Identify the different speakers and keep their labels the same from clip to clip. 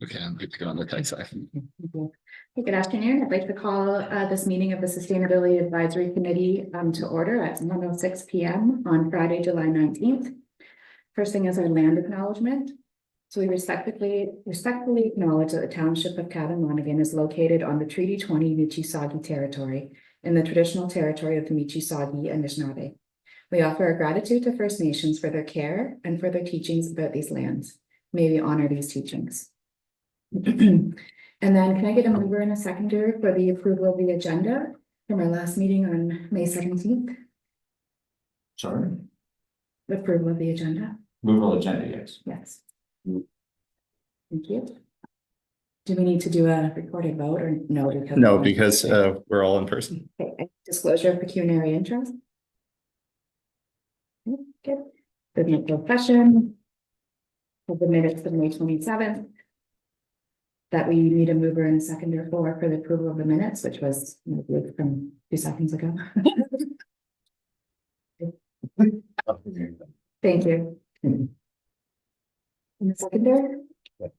Speaker 1: Okay, I'm good to go on the tech side.
Speaker 2: Hey, good afternoon. I'd like to call this meeting of the Sustainability Advisory Committee to order at 1:06 p.m. on Friday, July 19th. First thing is our land acknowledgement. So we respectfully acknowledge that the township of Cavan is located on the Treaty 20 Michi-Sagi territory in the traditional territory of the Michi-Sagi and Anishinaabe. We offer our gratitude to First Nations for their care and for their teachings about these lands. May we honor these teachings. And then can I get a mover and a seconder for the approval of the agenda from our last meeting on May 17th?
Speaker 3: Sorry,
Speaker 2: The approval of the agenda.
Speaker 3: movable agenda, yes.
Speaker 2: Yes. Thank you. Do we need to do a recorded vote or no?
Speaker 1: No, because we're all in person.
Speaker 2: Okay. Disclosure of pecuniary interest. Good. The profession of the minutes of May 27th. That we need a mover and a seconder for the approval of the minutes, which was from 2 seconds ago. Thank you. And the seconder. Okay.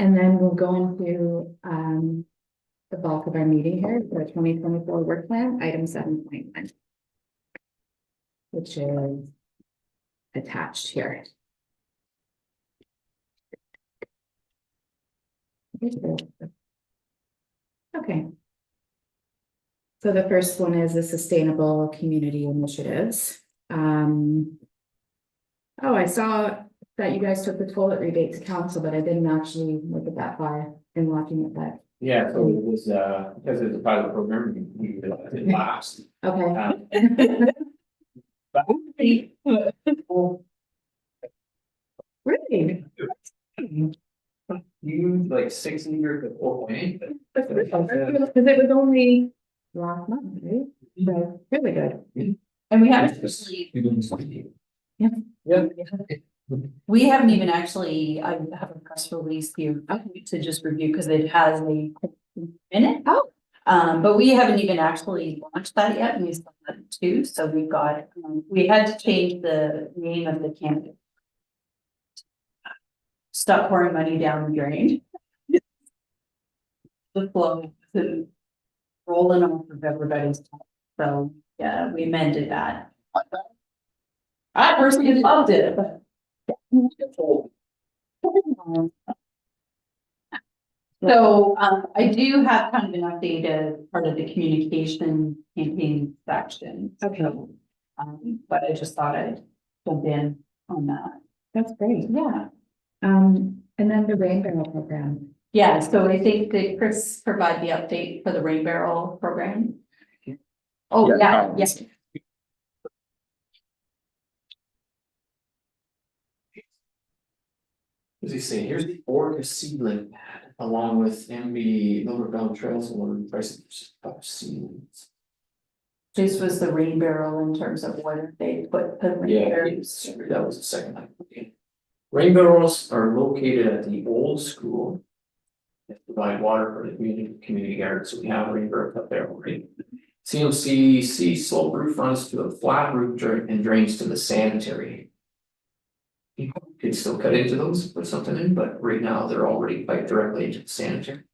Speaker 2: And then we'll go into the bulk of our meeting here for the 2024 work plan, item 7.1, which is attached here. Okay. So the first one is the sustainable community initiatives. Oh, I saw that you guys took the toilet rebate to council, but I didn't actually look at that far in looking at that.
Speaker 3: Yeah, so it was, because it's a pilot program, we did last.
Speaker 2: Okay. Really?
Speaker 3: You like 6 years to 4.8.
Speaker 2: Because it was only last month, right? So really good.
Speaker 4: And we haven't actually,
Speaker 3: Yeah.
Speaker 4: we haven't even actually, I have a press release here to just review because it has a minute.
Speaker 2: Oh.
Speaker 4: But we haven't even actually launched that yet, and we still have two. So we've got, we had to change the name of the candidate. Stop pouring money down the drain. The flow is rolling off of everybody's top. So yeah, we amended that. I personally loved it, but. So I do have kind of an update as part of the communication campaign section.
Speaker 2: Okay.
Speaker 4: But I just thought I'd jump in on that.
Speaker 2: That's great.
Speaker 4: Yeah.
Speaker 2: And then the rain barrel program.
Speaker 4: Yeah, so I think that Chris provide the update for the rain barrel program. Oh, yeah, yes.
Speaker 3: As you say, here's the Orca seedling pad along with MB Lower Valley Trails and one prices of seedlings.
Speaker 4: This was the rain barrel in terms of where they put the rain
Speaker 3: Yeah,
Speaker 4: barrels.
Speaker 3: that was the second time. Okay. Rain barrels are located at the old school. They provide water for the community garden, so we have rain barrels up there already. CMC slope roof runs to a flat roof and drains to the sanitary. You could still cut into those, put something in, but right now they're already piped directly into the sanitary.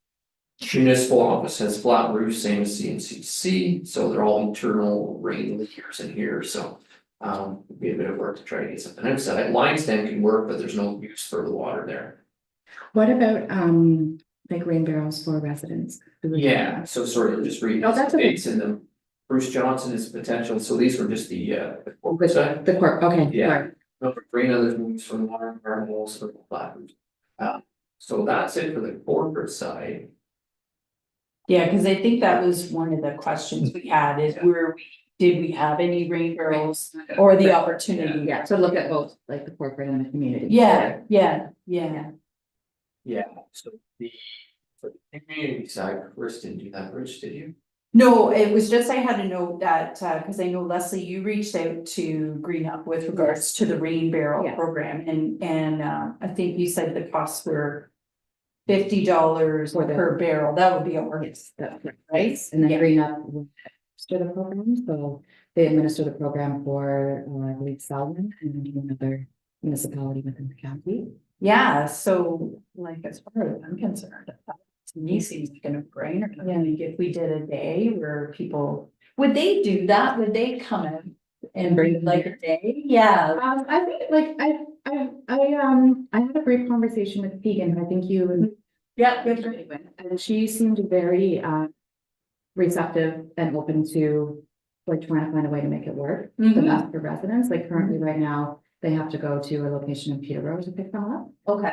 Speaker 3: Municipal office has flat roofs, same as CMCC, so they're all internal rain leakers in here, so. It'd be a bit of work to try to get something outside. Line stand can work, but there's no use for the water there.
Speaker 2: What about like rain barrels for residents?
Speaker 3: Yeah, so sort of just read
Speaker 2: Oh, that's okay.
Speaker 3: dates in them. Bruce Johnson is potential, so these were just the corporate side.
Speaker 2: The corp, okay.
Speaker 3: Yeah.
Speaker 2: Sorry.
Speaker 3: Number 3, others moves from water, holes, for the flat roofs. So that's it for the corporate side.
Speaker 4: Yeah, because I think that was one of the questions we had is did we have any rain barrels or the opportunity?
Speaker 2: Yeah, so look at both, like the corporate and the community.
Speaker 4: Yeah.
Speaker 3: So for the community side, first didn't do that, Rich, did you?
Speaker 4: No, it was just I had to know that because I know Leslie, you reached out to Green Up with regards to the rain barrel program, and I think you said the costs were $50 per barrel. That would be our right?
Speaker 2: And then Green Up will administer the program, so they administer the program for I believe Selwyn and another municipality within the county.
Speaker 4: Yeah, so like as far as I'm concerned, that to me seems like a no-brainer. I think if we did a day where people, would they do that? Would they come out and bring like a day? Yeah.
Speaker 2: I think like I had a brief conversation with Keegan, I think you and
Speaker 4: Yeah.
Speaker 2: and she seemed very receptive and open to like trying to find a way to make it work the
Speaker 4: Mhm.
Speaker 2: best for residents. Like currently right now, they have to go to a location in Peterborough to pick them up.
Speaker 4: Okay.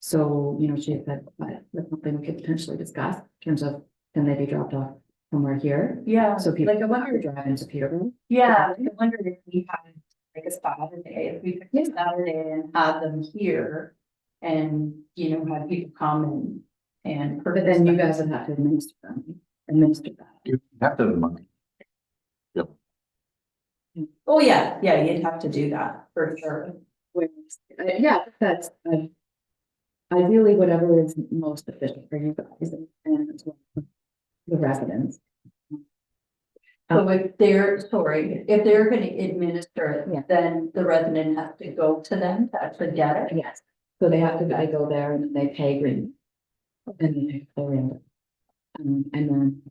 Speaker 2: So, you know, she had said, that's something we could potentially discuss in terms of, can they be dropped off somewhere here?
Speaker 4: Yeah.
Speaker 2: So people
Speaker 4: Like I
Speaker 2: are
Speaker 4: wonder,
Speaker 2: driving to Peterborough.
Speaker 4: yeah, I wondered if we had like a Saturday, if we picked a Saturday and had them here. And, you know, had people come and.
Speaker 2: But then you guys would have to administer that.
Speaker 1: You have to have money.
Speaker 4: Oh, yeah, yeah, you'd have to do that for sure.
Speaker 2: Yeah, that's, ideally whatever is most efficient for you guys and the residents.
Speaker 4: So if they're gonna administer
Speaker 2: Yeah.
Speaker 4: it, then the resident has to go to them to actually get it.
Speaker 2: Yes, so they have to, I go there and they pay green. And then they pay rent. And then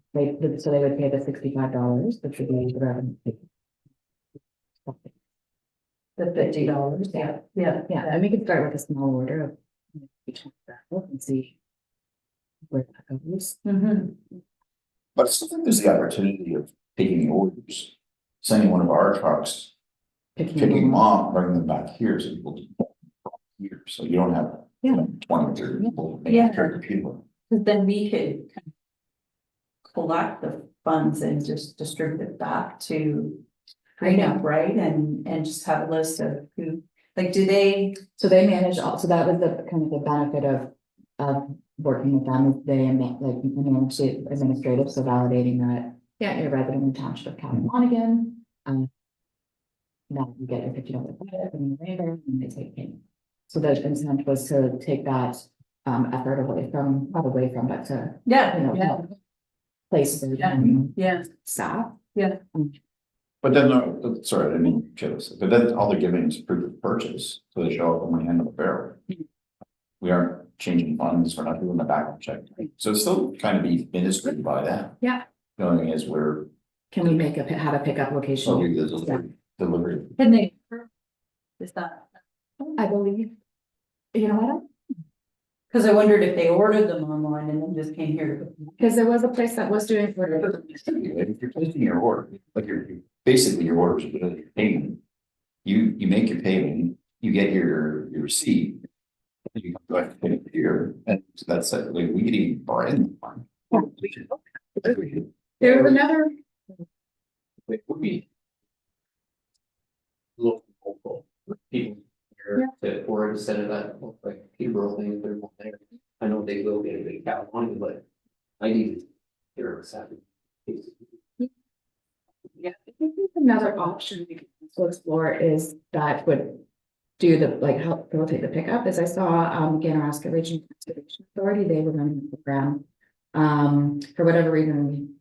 Speaker 2: so they would pay the $65, which would be the revenue.
Speaker 4: The $50, yeah, yeah.
Speaker 2: Yeah, and we could start with a small order of each one and see where that goes.
Speaker 4: Mhm.
Speaker 5: But I still think there's the opportunity of taking the orders, sending one of our trucks, picking them up, bringing them back here, so people can here, so you don't have, you know, 20 or 30 people making
Speaker 4: Yeah.
Speaker 5: a trip to people.
Speaker 4: Cause then we could kind of collect the funds and just distribute it back to. Green Up, right, and just have a list of who, like, do they?
Speaker 2: So they manage all, so that was the kind of the benefit of working with them, is they manage the administrative, so validating that, yeah, you're a resident in the township of Calhoun. Now you get your $50 credit and your waiver, and they take payment. So the intent was to take that effort away from, not away from, but to,
Speaker 4: Yeah,
Speaker 2: you know,
Speaker 4: yeah,
Speaker 2: place the
Speaker 4: yeah,
Speaker 2: staff.
Speaker 4: yeah.
Speaker 5: But then, sorry, I didn't mean to kill us, but then all they're giving is proof of purchase, so they show up on the end of the barrel. We aren't changing funds, we're not doing the background check, so it's still kind of be administered by them.
Speaker 2: Yeah.
Speaker 5: Knowing as we're,
Speaker 2: Can we have a pickup
Speaker 5: so
Speaker 2: location?
Speaker 5: we delivery.
Speaker 4: Can they? Is that?
Speaker 2: I believe. You know what?
Speaker 4: Cause I wondered if they ordered them online and then just came here.
Speaker 2: Because there was a place that was doing for
Speaker 5: If you're placing your order, like basically your orders are your payment. You make your payment, you get your receipt. And you go ahead and pay it here, and so that's it, like, we could even brand one.
Speaker 2: There was another,
Speaker 3: It would be. Local, hopeful, people here to, or instead of that, like, Peterborough thing, if there's one there. I know they will get a big California, but I need to hear what's happening.
Speaker 2: yeah, I think there's another option we could also explore is that would do the, like, help facilitate the pickup, as I saw, Ganaraska Regional Conservation Authority, they were running the program. For whatever reason,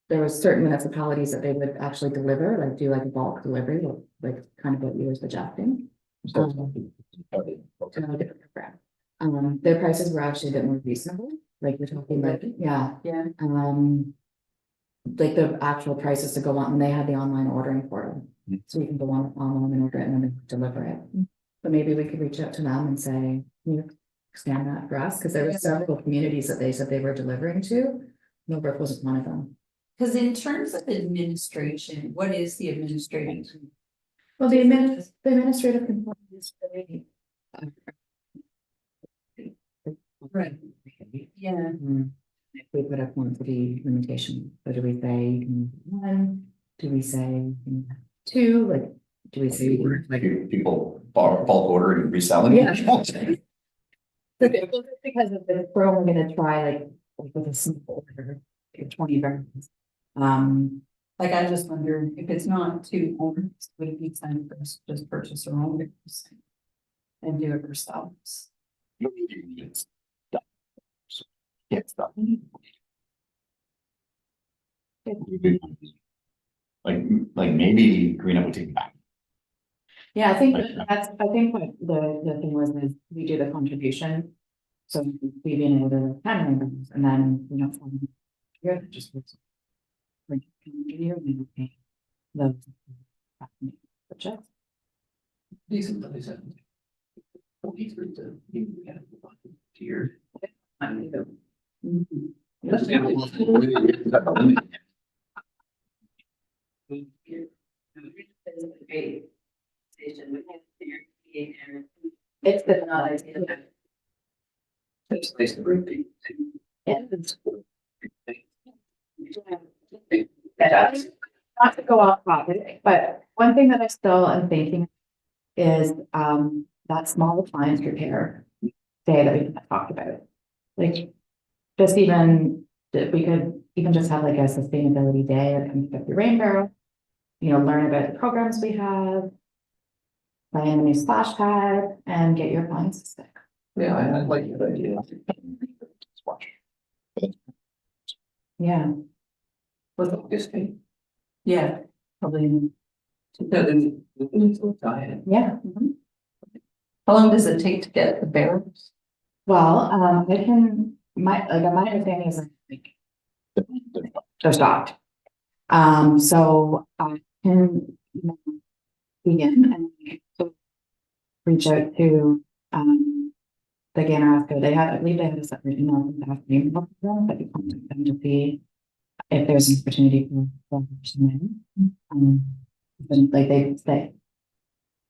Speaker 2: there was certain municipalities that they would actually deliver, like do like a bulk delivery, like kind of what you were suggesting. To a different program. Their prices were actually a bit more reasonable, like we're talking like, yeah.
Speaker 4: Yeah.
Speaker 2: Like the actual prices to go on, and they had the online ordering portal. So you can go on online and order it and then they deliver it. But maybe we could reach out to them and say, can you expand that for us? Because there were several communities that they said they were delivering to. Millbrook wasn't one of them.
Speaker 4: Cause in terms of administration, what is the administration?
Speaker 2: Well, the administrative component is really.
Speaker 4: Right. Yeah.
Speaker 2: If we put a quantity limitation, so do we say one, do we say two, like, do we say?
Speaker 5: People bulk ordering and reselling.
Speaker 2: Yeah. Because of this, we're only gonna try like with a simple order, like 20 variants.
Speaker 4: Like I just wondered if it's not two owners, would it be time for us to just purchase our own vehicles and do it ourselves?
Speaker 5: Get stuff. Like maybe Green Up would take it back.
Speaker 2: Yeah, I think I think what the thing was is we do the contribution. So we've been able to 10 members and then, here that just works. For year, we will pay those. Budget.
Speaker 3: Decent, they said. 43 to even get a tier.
Speaker 2: Mhm. It's the knowledge.
Speaker 5: It's nice to bring people to.
Speaker 2: Yeah. Not to go off topic, but one thing that I still am thinking is that small appliance repair day that we talked about. Like, just even, we could even just have like a sustainability day, like come pick up your rain barrel. Learn about the programs we have. Buy in a new splash pad and get your appliances fixed.
Speaker 3: Yeah, I like that idea.
Speaker 2: Yeah,
Speaker 3: What's the biggest thing?
Speaker 4: Yeah, probably.
Speaker 3: Diet.
Speaker 2: yeah. Mhm.
Speaker 4: How long does it take to get the barrels?
Speaker 2: Well, I can, my understanding is like, they're stocked. So I can, begin and so reach out to, the Ganaraska. I believe they had a separate email from the afternoon, but you contact them to see if there's an opportunity for them. Then like they say.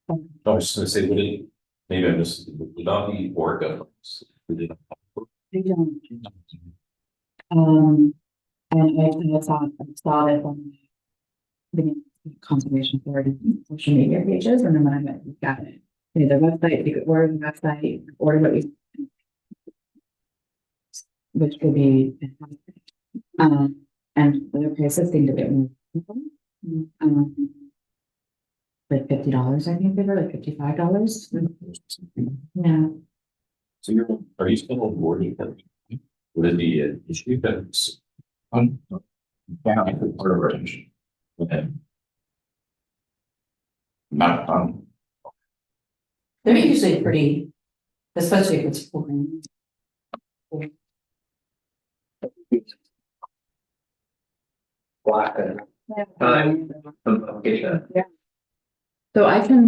Speaker 6: I was just gonna say, would it, maybe I'm just, would not be Orca. Would it-
Speaker 2: They don't. And I saw this on the Conservation Authority social media pages, and then when I went and got it, their website, you could order the website, order what you. Which could be fantastic. And the prices seem to be more. Like $50, I think they were like $55. Yeah.
Speaker 6: So are you still on board with that? Would it be an issue that's
Speaker 5: Yeah, I think part of our attention.
Speaker 6: okay?
Speaker 5: Not,
Speaker 4: They're usually pretty, especially if it's pouring.
Speaker 3: Black and time. Okay,
Speaker 2: So I can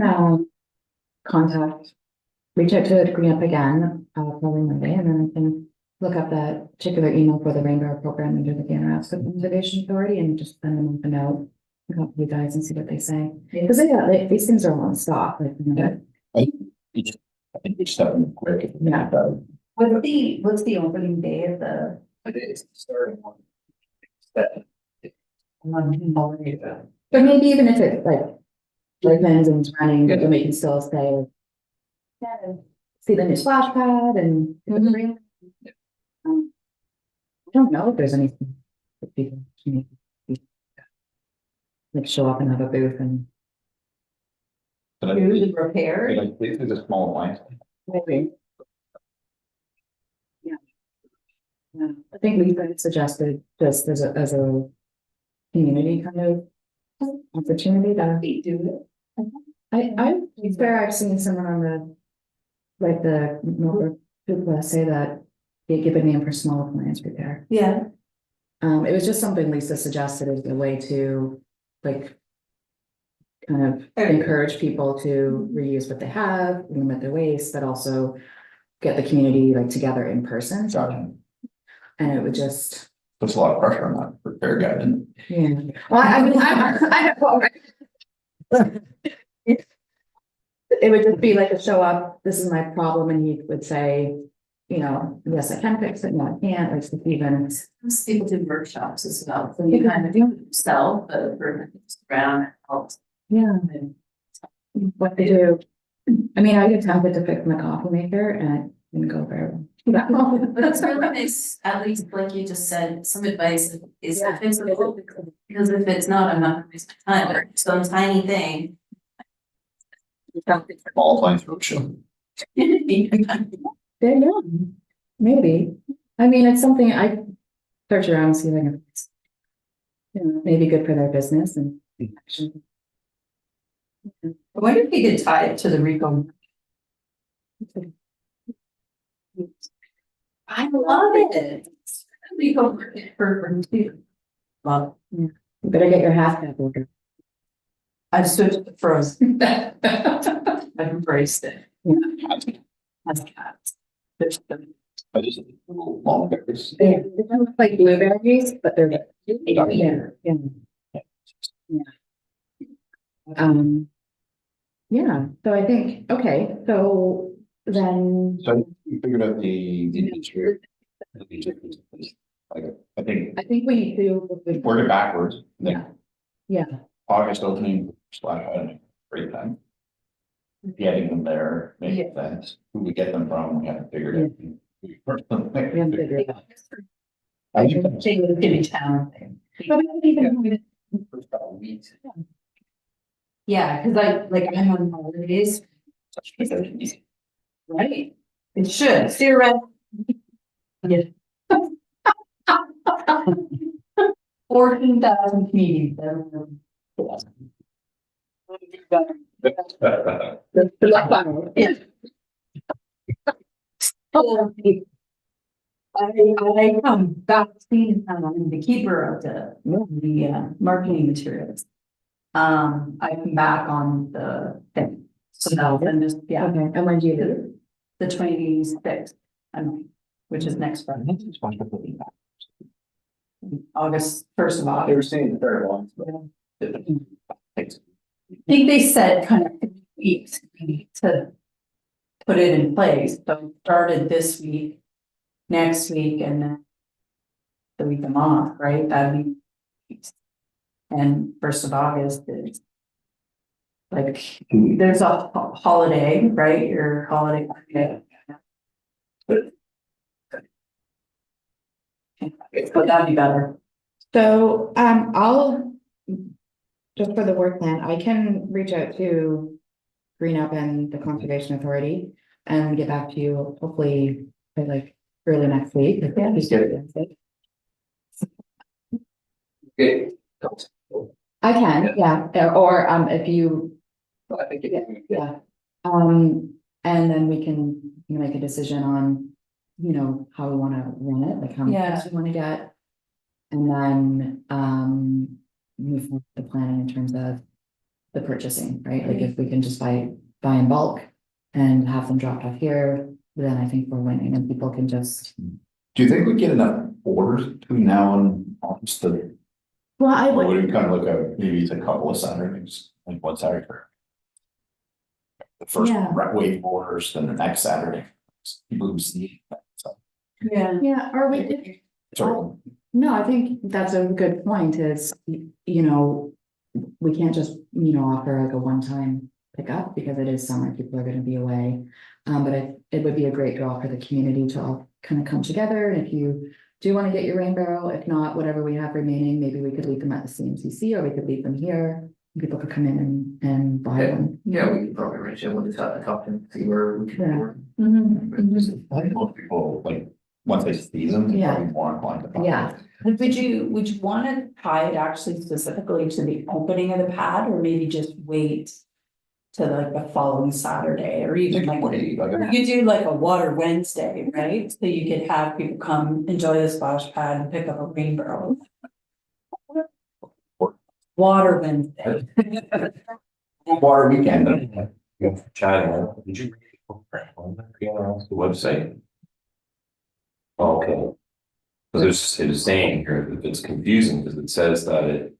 Speaker 2: reach out to Green Up again, probably Monday, and then I can look up that particular email for the Rainbow program under the Ganaraska Conservation Authority and just send them a note. Copy you guys and see what they say. Because these things are all in stock, like,
Speaker 5: I think we just have them quick.
Speaker 2: Yeah.
Speaker 4: What's the opening day of the?
Speaker 3: It's starting one.
Speaker 2: But maybe even if it's like Lightman's and it's running, but then we can still say. Yeah, see the new splash pad and. I don't know if there's anything that people can like show up and have a booth and.
Speaker 5: But I
Speaker 4: Usually repair.
Speaker 5: think there's a small line.
Speaker 2: Maybe. Yeah. Yeah, I think Lisa had suggested just as a community kind of opportunity to do it. It's fair, I've seen someone on like the Milford Hoopla say that they give a name for small appliance repair.
Speaker 4: Yeah.
Speaker 2: It was just something Lisa suggested as a way to like kind of encourage people to reuse what they have, limit their waste, but also get the community like together in person.
Speaker 5: Gotcha.
Speaker 2: And it would just,
Speaker 5: Puts a lot of pressure on that repair guy, didn't it?
Speaker 2: yeah. Well, I mean, it would just be like a show up, this is my problem, and he would say, yes, I can fix it, no, I can't, like even.
Speaker 4: Most people do workshops as well, so you kind of do sell the improvements around it helps.
Speaker 2: Yeah. What they do. I mean, I get tempted to fix my coffee maker and it didn't go very well.
Speaker 7: That's really nice, at least like you just said, some advice is
Speaker 2: Yeah.
Speaker 7: physical, because if it's not, I'm not gonna waste my time, or some tiny thing.
Speaker 5: All times roadshow.
Speaker 2: Yeah, maybe. I mean, it's something I search around, see if I can. Maybe good for their business and.
Speaker 4: I wonder if we could tie it to the Rico. I love it. Rico market for too. Love.
Speaker 2: You better get your half cap order.
Speaker 4: I switched to frozen. I embraced it. As cats.
Speaker 5: I just little long berries.
Speaker 2: They don't look like blueberries, but they're. Yeah. Yeah, so I think, okay, so then,
Speaker 5: So we figured out the industry. Like, I think
Speaker 2: I think we need to.
Speaker 5: work it backwards,
Speaker 2: Yeah.
Speaker 5: then
Speaker 2: Yeah,
Speaker 5: August opening slash, I don't know, great time. Getting them there, makes sense, who we get them from, we haven't figured it.
Speaker 2: we haven't figured it out.
Speaker 5: I think
Speaker 4: She was gonna challenge.
Speaker 2: But we could even do it.
Speaker 5: first couple of weeks.
Speaker 4: Yeah, cause I'm on holidays. Right? It should, theoretically. Yeah. 14,000 communities. Yeah. I come back, I'm the keeper of the marketing materials. I come back on the thing, so that'll then just, yeah,
Speaker 2: Okay, and when do you leave?
Speaker 4: the 26th, which is next Friday, August 1st of
Speaker 5: They
Speaker 4: August.
Speaker 5: were saying the very long.
Speaker 4: I think they said kind of weeks to put it in place, but we started this week, next week, and then the week I'm off, right? That'd be. And 1st of August is like, there's a holiday, right? Your holiday. But that'd be better.
Speaker 2: So, I'll, just for the work plan, I can reach out to Green Up and the Conservation Authority and get back to you, hopefully, by like early next week.
Speaker 4: Yeah.
Speaker 5: Just get it. Okay.
Speaker 2: I can, yeah, or, if you,
Speaker 5: I think
Speaker 2: yeah, and then we can, make a decision on, how we wanna run it, like how many
Speaker 4: Yeah.
Speaker 2: guests we wanna get. And then, move forward with the planning in terms of the purchasing, right? Like if we can just buy in bulk and have them dropped off here, then I think we're winning and people can just.
Speaker 5: Do you think we get enough orders between now and August to,
Speaker 2: Well, I
Speaker 5: or
Speaker 2: would,
Speaker 5: would we kind of look at maybe it's a couple of Saturdays, like one Saturday for the first
Speaker 4: Yeah.
Speaker 5: wave of orders, then the next Saturday, people who see. So,
Speaker 2: yeah, or we could.
Speaker 5: sorry,
Speaker 2: No, I think that's a good point is, we can't just, offer like a one-time pickup because it is summer, people are gonna be away. But it would be a great draw for the community to all kind of come together. And if you do want to get your rain barrel, if not, whatever we have remaining, maybe we could leave them at the CMCC or we could leave them here. People could come in and buy them.
Speaker 3: Yeah, we could probably reach out, we'll just have to talk and see where we
Speaker 2: Yeah.
Speaker 3: can work.
Speaker 5: I think most people, like, once they see them, they're
Speaker 2: Yeah.
Speaker 5: probably more inclined to buy.
Speaker 2: Yeah.
Speaker 4: Would you wanna tie it actually specifically to the opening of the pad, or maybe just wait to like the following Saturday, or even like, you could do like a water Wednesday, right? So you could have people come enjoy the splash pad and pick up a rain barrel. Water Wednesday.
Speaker 5: Water weekend.
Speaker 6: Chatting, did you read the website? Okay. Because it is saying here that it's confusing because it says that it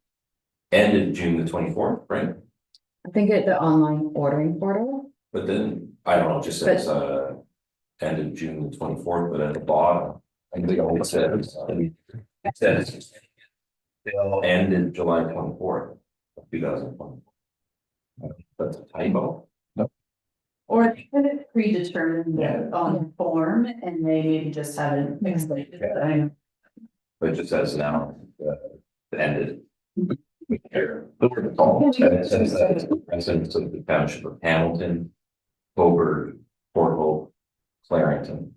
Speaker 6: ended June the 24th, right?
Speaker 2: I think it's the online ordering portal.
Speaker 6: But then, I don't know, it just says, ended June the 24th, but at the bottom,
Speaker 5: I think
Speaker 6: it says they'll end in July 24th, 2020. That's a typo.
Speaker 4: Or they could have predetermined it on the form and they maybe just haven't explained it. I know.
Speaker 6: But it just says now, ended. Here.
Speaker 5: all.
Speaker 6: And it says that it's the residents of the township of Hamilton, Coburg, Port Hope, Clarington.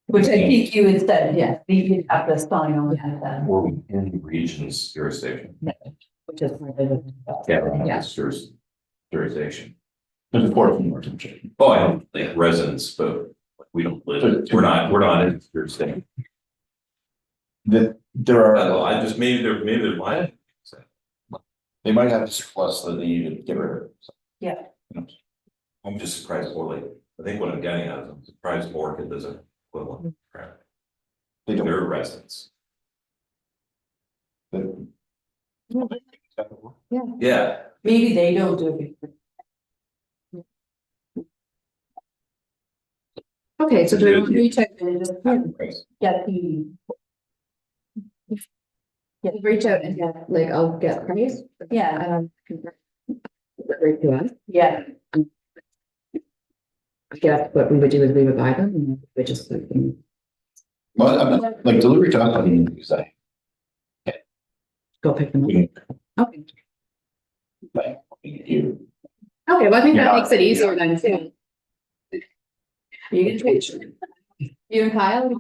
Speaker 4: Which I think you had said, yeah, you have to sign on that,
Speaker 6: Or within the region's jurisdiction.
Speaker 4: which is.
Speaker 6: Yeah.
Speaker 2: Yeah.
Speaker 6: It's yours. Authorization.
Speaker 5: There's a port from Norton.
Speaker 6: Oh, I don't think residents, but we don't live, we're not in your state.
Speaker 5: That there
Speaker 6: I don't know,
Speaker 5: are,
Speaker 6: I just, maybe there might.
Speaker 5: they might have a surplus that they need to get rid of.
Speaker 4: Yeah.
Speaker 6: I'm just surprised more like, I think what I'm getting at is I'm surprised Morgan doesn't equivalent.
Speaker 5: They don't.
Speaker 6: They're residents. Yeah,
Speaker 4: Maybe they don't do it.
Speaker 2: Okay, so do we want to
Speaker 4: Reach out and just get the.
Speaker 2: reach out and get, like, I'll get price?
Speaker 4: Yeah,
Speaker 2: Right to us.
Speaker 4: yeah,
Speaker 2: I guess what we would do is we would buy them and we just.
Speaker 5: Well, I'm not, like delivery to us, I mean, because I,
Speaker 2: Go pick them up. Okay.
Speaker 5: like, you.
Speaker 2: Okay, well, I think
Speaker 5: You're
Speaker 2: that
Speaker 5: not-
Speaker 2: makes it easier than too. You can take. You and Kyle?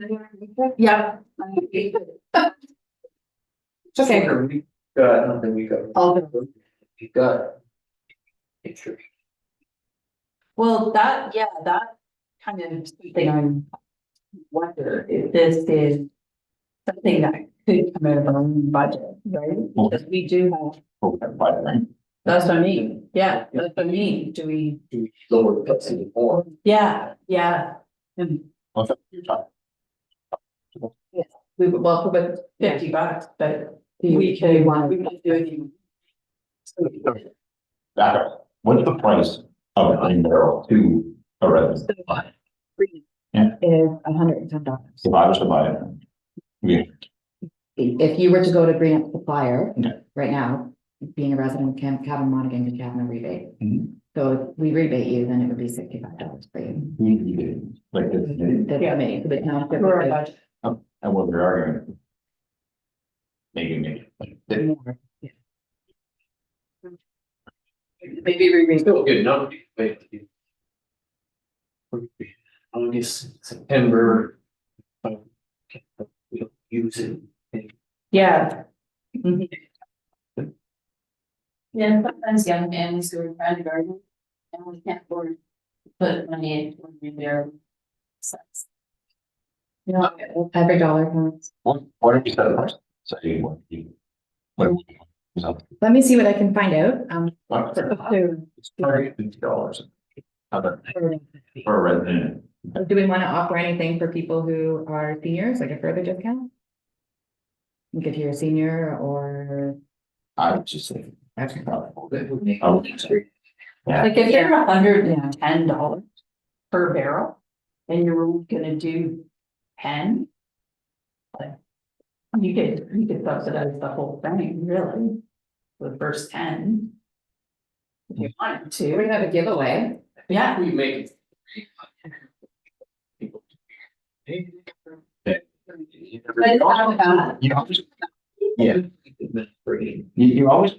Speaker 4: yeah.
Speaker 2: Okay.
Speaker 3: We got, nothing we got. We got. Picture.
Speaker 4: Well, that kind of something I'm wonder if this is something that could come out of our own budget, right? Because we do have, that's what I mean, yeah, that's what I mean, do we,
Speaker 3: Do we lower the cuts in the floor?
Speaker 4: yeah. And we would, well, put $50, but we could do it.
Speaker 5: What's the price of a clean barrel to a resident? Yeah.
Speaker 2: Is $110.
Speaker 5: If I was to buy it. Yeah,
Speaker 2: If you were to go to Grant Supplier
Speaker 5: Okay.
Speaker 2: right now, being a resident of Cabin Monaghan, you have no rebate.
Speaker 5: Mhm.
Speaker 2: So if we rebate you, then it would be $65 for you.
Speaker 5: like this,
Speaker 2: The committee, for the town.
Speaker 4: For our budget.
Speaker 5: and what we're arguing. Maybe.
Speaker 2: More.
Speaker 4: Maybe we
Speaker 3: Still a good number, but. August, September. We don't use it.
Speaker 4: yeah. Mhm.
Speaker 7: Yeah, sometimes young families who are trying to garden and we can't afford to put money in their.
Speaker 2: You know, every dollar counts.
Speaker 5: What are we set up? Say what you. What?
Speaker 2: Let me see what I can find out.
Speaker 5: It's target $50. How about for a resident?
Speaker 2: Do we want to offer anything for people who are seniors, like a further discount? If you're a senior or.
Speaker 5: I would just say. That's probably. I would say. Yeah.
Speaker 4: Like if you're $110 per barrel and you're only gonna do 10. Like, you could subsidize the whole thing, really, for the first 10. If you wanted to.
Speaker 2: We're gonna have a giveaway.
Speaker 4: Yeah,
Speaker 3: We make it. People.
Speaker 5: You know, yeah, you always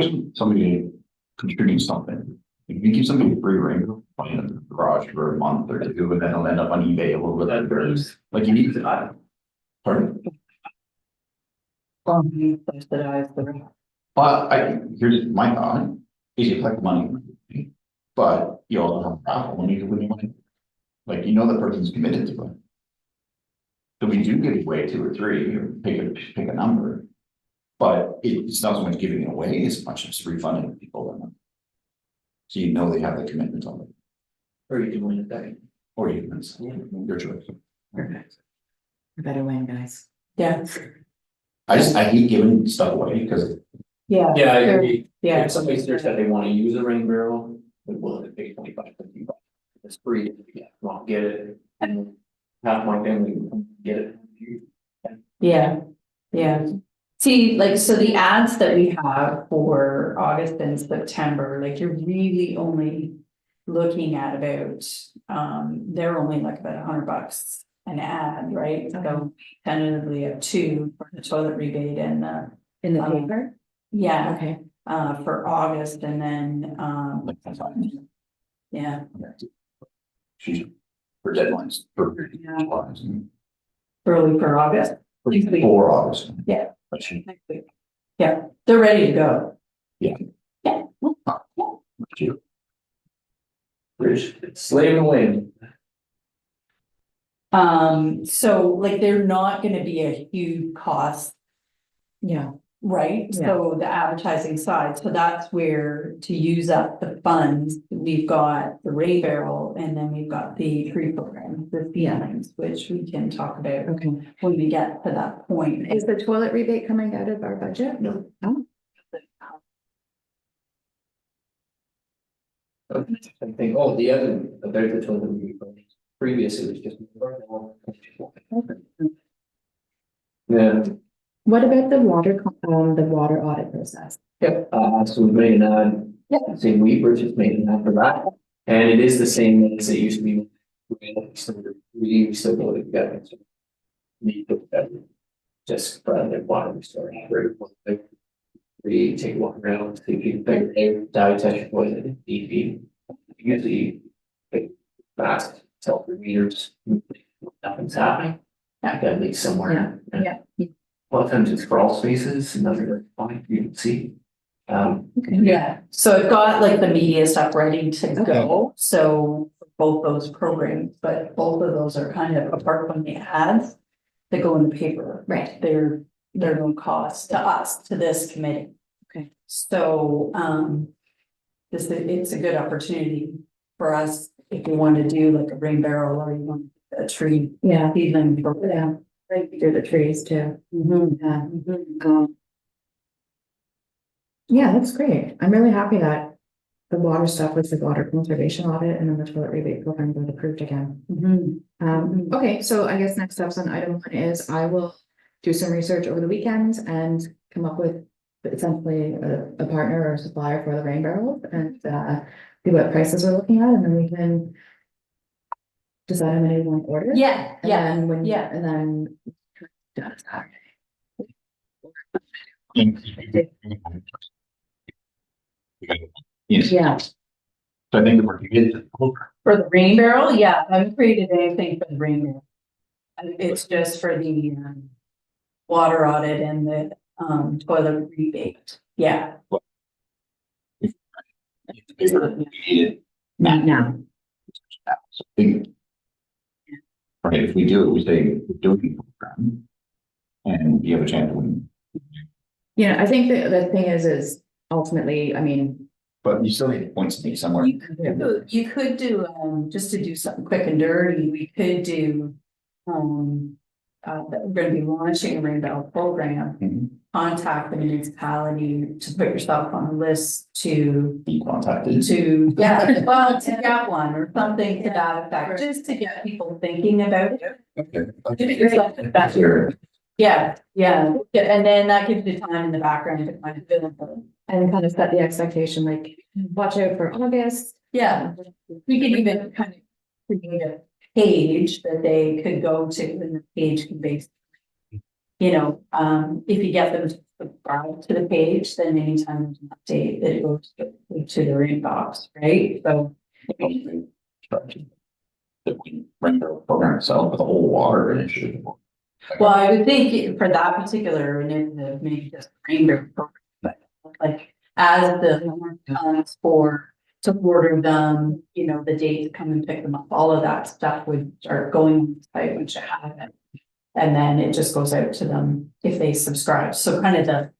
Speaker 5: want somebody to contribute something. If you give somebody a free ring, put it in the garage for a month or two, and then it'll end up on eBay a little bit later. Like you need to, pardon?
Speaker 4: subsidize the.
Speaker 5: But here's my thought, is you collect money, but you also have a raffle when you win money. Like, you know, the person's committed to it. So we do give away 2 or 3, or pick a number. But it's not so much giving it away as much as refunding people. So you know they have the commitment on it,
Speaker 3: Or you can win it back.
Speaker 5: or you can, your choice.
Speaker 2: Perfect. A better win, guys.
Speaker 4: Yeah,
Speaker 5: I hate giving stuff away because
Speaker 4: yeah.
Speaker 3: Yeah, I
Speaker 4: Sure.
Speaker 3: agree.
Speaker 4: Yeah.
Speaker 3: If somebody says that they wanna use a rain barrel, they're willing to pay $25, $50. It's free, yeah, won't get it, and half my family will get it.
Speaker 4: Yeah. See, like, so the ads that we have for August and September, like, you're really only looking at about, they're only like about $100 an ad, right? So tentatively have 2 for the toilet rebate and
Speaker 2: In the paper?
Speaker 4: yeah,
Speaker 2: Okay.
Speaker 4: for August and then,
Speaker 5: like that's fine.
Speaker 4: yeah.
Speaker 5: She's for deadlines for
Speaker 4: Early for August. Next week.
Speaker 5: for August.
Speaker 4: Yeah.
Speaker 5: But she,
Speaker 4: Next week. Yeah, they're ready to go.
Speaker 5: Yeah.
Speaker 4: Yeah.
Speaker 3: Rich, slaving away.
Speaker 4: So like they're not gonna be a huge cost,
Speaker 2: Yeah,
Speaker 4: right?
Speaker 2: Yeah.
Speaker 4: So the advertising side, so that's where to use up the funds, we've got the Ray Barrel and then we've got the tree program, the feelings, which we can talk about
Speaker 2: okay.
Speaker 4: when we get to that point.
Speaker 2: Is the toilet rebate coming out of our budget?
Speaker 3: No.
Speaker 2: Oh,
Speaker 3: I think, oh, the other, about the total previous, it was just. Yeah,
Speaker 2: what about the the water audit process?
Speaker 3: yep, so we made an ad.
Speaker 2: Yep.
Speaker 3: Same week, we're just making an ad for that, and it is the same as it used to be. We still go together. So we put that just for the water restoring. We take a walk around, see if you can figure out dietary poison, DP. Usually. Like, fast, tell the readers, nothing's happening. That got leaks somewhere.
Speaker 2: Yeah.
Speaker 3: A lot of times it's crawl spaces, another point you can see.
Speaker 4: Yeah, so I've got like the media stuff ready to
Speaker 2: Okay.
Speaker 4: go, so for both those programs, but both of those are kind of apart from the ads. That go in the paper,
Speaker 2: Right.
Speaker 4: they're no cost to us, to this committee.
Speaker 2: Okay.
Speaker 4: So, it's a good opportunity for us if you want to do like a rain barrel or you want a tree.
Speaker 2: Yeah,
Speaker 4: Feedling.
Speaker 2: yeah, right through the trees too.
Speaker 4: Mhm.
Speaker 2: Yeah.
Speaker 4: Mhm.
Speaker 2: Yeah, that's great. I'm really happy that the water stuff was the water conservation audit and then the toilet rebate program got approved again.
Speaker 4: Mhm. Mhm.
Speaker 2: Okay, so I guess next steps on item 1 is I will do some research over the weekend and come up with essentially a partner or supplier for the rain barrels and see what prices we're looking at, and then we can decide how many we want to order.
Speaker 4: Yeah,
Speaker 2: And
Speaker 4: yeah,
Speaker 2: then when,
Speaker 4: yeah.
Speaker 2: and then.
Speaker 5: Yes,
Speaker 4: Yeah,
Speaker 5: so I think the work you get is.
Speaker 4: for the rain barrel, yeah, I haven't created anything for the rain barrel. It's just for the water audit and the toilet rebate, yeah.
Speaker 2: Now.
Speaker 5: Right, if we do it, we say, we're doing the program. And you have a chance to win,
Speaker 2: Yeah, I think the thing is ultimately, I mean.
Speaker 5: but you still need points to be somewhere.
Speaker 4: You could do, just to do something quick and dirty, we could do, that we're gonna be launching a rainbow program.
Speaker 5: Mhm.
Speaker 4: Contact the municipality to put yourself on a list to,
Speaker 5: Be contacted.
Speaker 4: yeah, well, to get one or something to that effect, just to get people thinking about it.
Speaker 5: Okay.
Speaker 4: That's your. Yeah, and then that gives you time in the background to kind of fill in.
Speaker 2: And kind of set the expectation, like, watch out for August.
Speaker 4: Yeah, we could even kind of create a page that they could go to and the page can basically. You know, if you get them to subscribe to the page, then anytime there's an update, it goes to their inbox, right? So.
Speaker 5: That we render the program itself with the whole water initiative.
Speaker 4: Well, I would think for that particular initiative, maybe just rainbow program, but like as the homework comes for to order them, you know, the date to come and pick them up, all of that stuff would start going on the site once you have it. And then it just goes out to them if they subscribe. So kind of the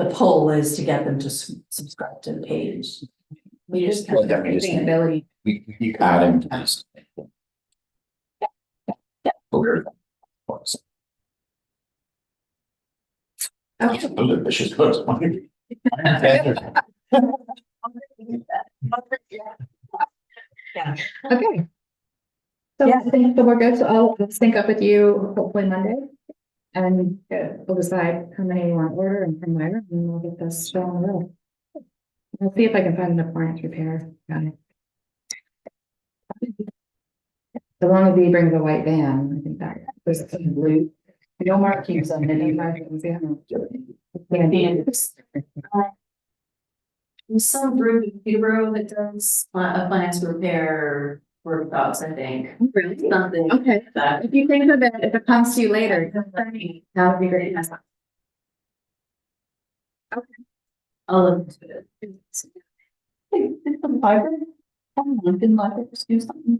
Speaker 4: pull is to get them to subscribe to the page. We just kind of
Speaker 2: Ability.
Speaker 5: We keep adding to this. But we're.
Speaker 2: Okay.
Speaker 5: Those are vicious hooks.
Speaker 2: Okay. So
Speaker 4: Yeah.
Speaker 2: I think we're good, so I'll sync up with you hopefully Monday. And we'll decide how many you want to order and from where, and we'll get this show on the road. I'll see if I can find an appliance repair. Got it. As long as he brings a white van, I think that was blue.
Speaker 4: no markings on any markings.
Speaker 7: There's some group in Peterborough that does appliance repair workshops, I think.
Speaker 2: Really?
Speaker 7: Something
Speaker 2: Okay,
Speaker 7: like that.
Speaker 2: if you think of it, if it comes to you later, that would be great.
Speaker 7: I'll look into it.
Speaker 4: Did the library, London library do something?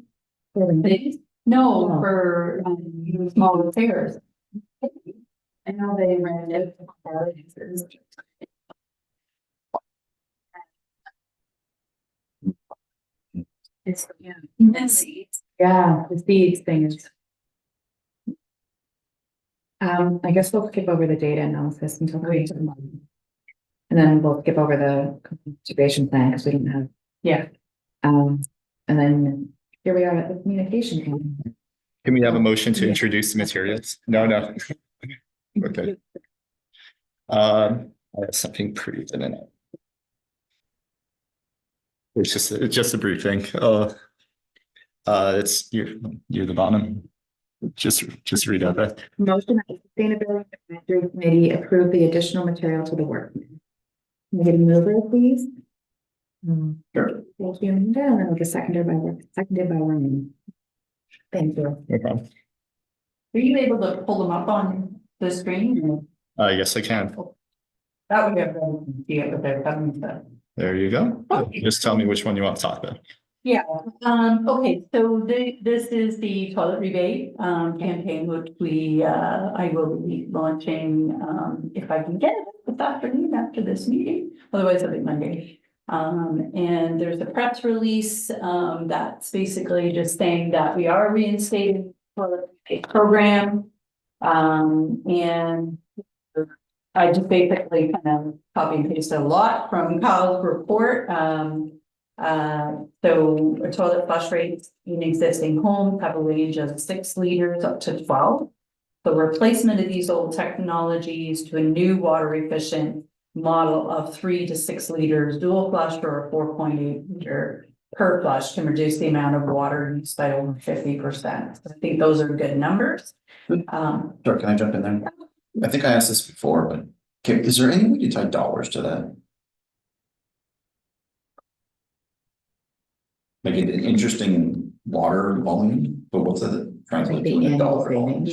Speaker 4: No, for small repairs.
Speaker 7: I know they ran it. It's, yeah.
Speaker 2: Yeah, the seeds thing is. I guess we'll skip over the data analysis until. And then we'll skip over the integration plan because we don't have.
Speaker 4: Yeah.
Speaker 2: And then here we are at the communication. plan.
Speaker 1: Can we have a motion to
Speaker 2: Yeah.
Speaker 1: introduce the materials? No. Okay. I have something pretty in it. It's just a briefing. It's you're the bottom. Just read out that.
Speaker 2: Motion that the Sustainability Advisory Committee approve the additional material to the work. Can we get a mover, please?
Speaker 3: Sure.
Speaker 2: Thank you, Amanda, and then we'll get seconded by Ryan. Thank you.
Speaker 1: No problem.
Speaker 4: Are you able to pull them up on the screen?
Speaker 1: Yes, I can.
Speaker 4: That would be a good idea, but they're coming to.
Speaker 1: There you go. Just tell me which one you want to talk about.
Speaker 4: Yeah, okay, so this is the toilet rebate campaign, which I will be launching, if I can get it this afternoon after this meeting, otherwise it'll be Monday. And there's a press release, that's basically just saying that we are reinstating the toilet rebate program. And I just basically kind of copy and pasted a lot from Kyle's report. So a toilet flush rates in existing homes have a range of 6 liters up to 12. The replacement of these old technologies to a new water efficient model of 3 to 6 liters dual flush or a 4.8 liter per flush can reduce the amount of water used by over 50%. I think those are good numbers.
Speaker 5: Sure, can I jump in there? I think I asked this before, but is there any way to tie dollars to that? Like an interesting water volume, but what's that translate to in a dollar volume?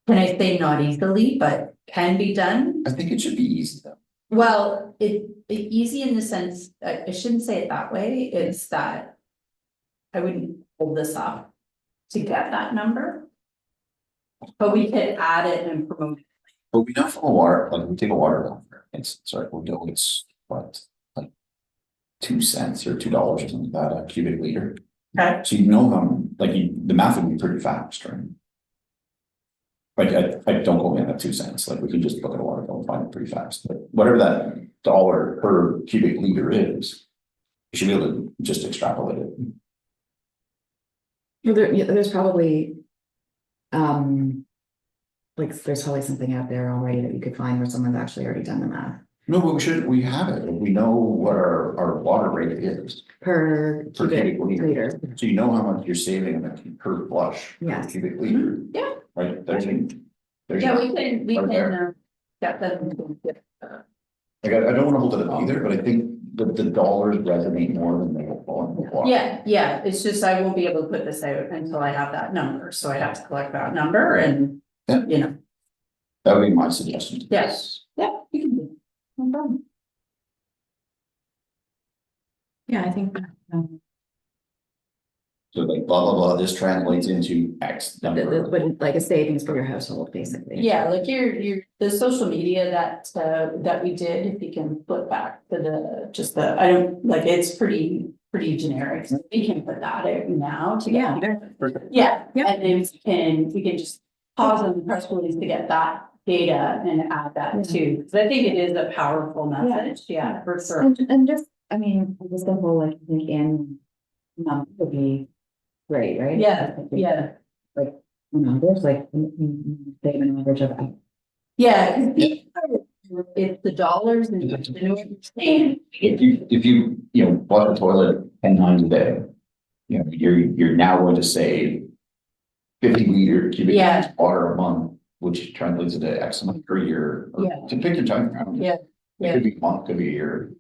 Speaker 4: Can I say not easily, but can be done?
Speaker 5: I think it should be easy though.
Speaker 4: Well, easy in the sense, I shouldn't say it that way, it's that I wouldn't hold this up to get that number. But we could add it and promote it.
Speaker 5: But we know from a water, like we take a water bill, it's sorry, we know it's what, like 2 cents or $2 or something like that a cubic liter.
Speaker 4: Okay.
Speaker 5: So you know the math would be pretty fast, right? But I don't quote me on that 2 cents, like we can just look at a water bill and find it pretty fast, but whatever that dollar per cubic liter is. You should be able to just extrapolate it.
Speaker 2: Well, there's probably, like, there's probably something out there already that you could find where someone's actually already done the math.
Speaker 5: No, but we have it, we know what our water rate is.
Speaker 2: Per cubic liter.
Speaker 5: So you know how much you're saving per flush. Per
Speaker 2: Yes.
Speaker 5: cubic liter.
Speaker 4: Yeah.
Speaker 5: Right, there's
Speaker 4: Yeah, we can get them.
Speaker 5: Like, I don't wanna hold it up either, but I think the dollars resonate more than they will fall in the water.
Speaker 4: Yeah, it's just I won't be able to put this out until I have that number, so I have to collect that number and,
Speaker 5: Yeah.
Speaker 4: you know.
Speaker 5: That would be my suggestion.
Speaker 4: Yes, yeah, you can do it. No problem.
Speaker 2: Yeah, I think,
Speaker 5: So like blah, blah, blah, this translates into X number.
Speaker 2: but like a savings for your household, basically.
Speaker 4: Yeah, like the social media that we did, if you can flip back to I don't, like, it's pretty generic, so we can put that out now to get. Yeah,
Speaker 2: Yeah.
Speaker 4: and then we can just pause on the press release to get that data and add that too, because I think it is a powerful message, yeah, for sure.
Speaker 2: And just, I mean, just the whole, like, in number would be great, right?
Speaker 4: Yeah,
Speaker 2: Like, numbers, like, they have an average of.
Speaker 4: yeah, because it's the dollars and
Speaker 5: If you flush the toilet 10 times a day, you're now going to save 50 liter cubic meters of water a month, which translates into X amount per year.
Speaker 4: Yeah.
Speaker 5: To pick your time.
Speaker 4: Yeah.
Speaker 5: It could be a month, could be a year.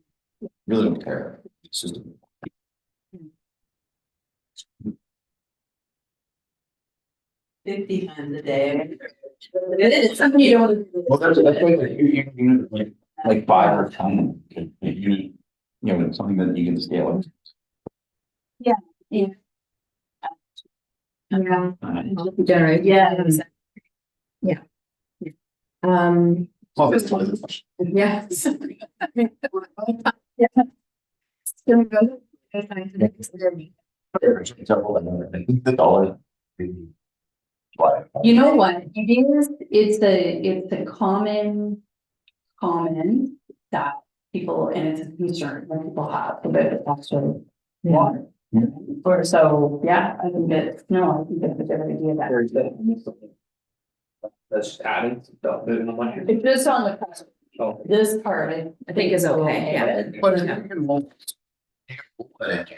Speaker 5: Really don't care. It's just.
Speaker 7: 50 times a day.
Speaker 4: It's something you don't.
Speaker 5: Well, that's like like 5 or 10, you know, something that you can scale it.
Speaker 2: Yeah. Generate.
Speaker 4: Yeah.
Speaker 2: Yeah. Um,
Speaker 5: Well, that's one of the questions.
Speaker 2: yeah.
Speaker 5: The dollar.
Speaker 4: You know what, it is, it's a common that people, and it's a concern that people have about the actual water. Or so, yeah, I think it's a good idea that.
Speaker 3: Very good. That's just adding, don't move on one here.
Speaker 4: It's just on the, crust.
Speaker 3: Oh,
Speaker 4: This part, I think is okay, yeah.
Speaker 5: But you can mold that into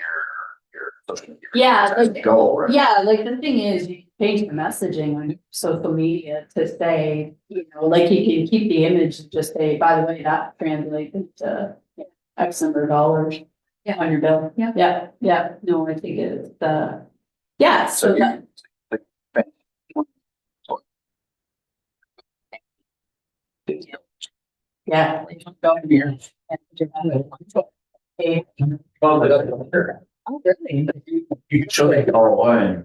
Speaker 5: your social media.
Speaker 4: Yeah, like,
Speaker 5: Go, right?
Speaker 4: yeah, like the thing is, you can change the messaging on social media to say, you know, like you can keep the image and just say, by the way, that translates to X number of dollars.
Speaker 2: Yeah.
Speaker 4: On your bill.
Speaker 2: Yeah.
Speaker 4: Yeah, no, I think it's yeah, so
Speaker 5: So
Speaker 4: that, yeah.
Speaker 5: Well, but
Speaker 2: Oh, really?
Speaker 5: you can show the ROI.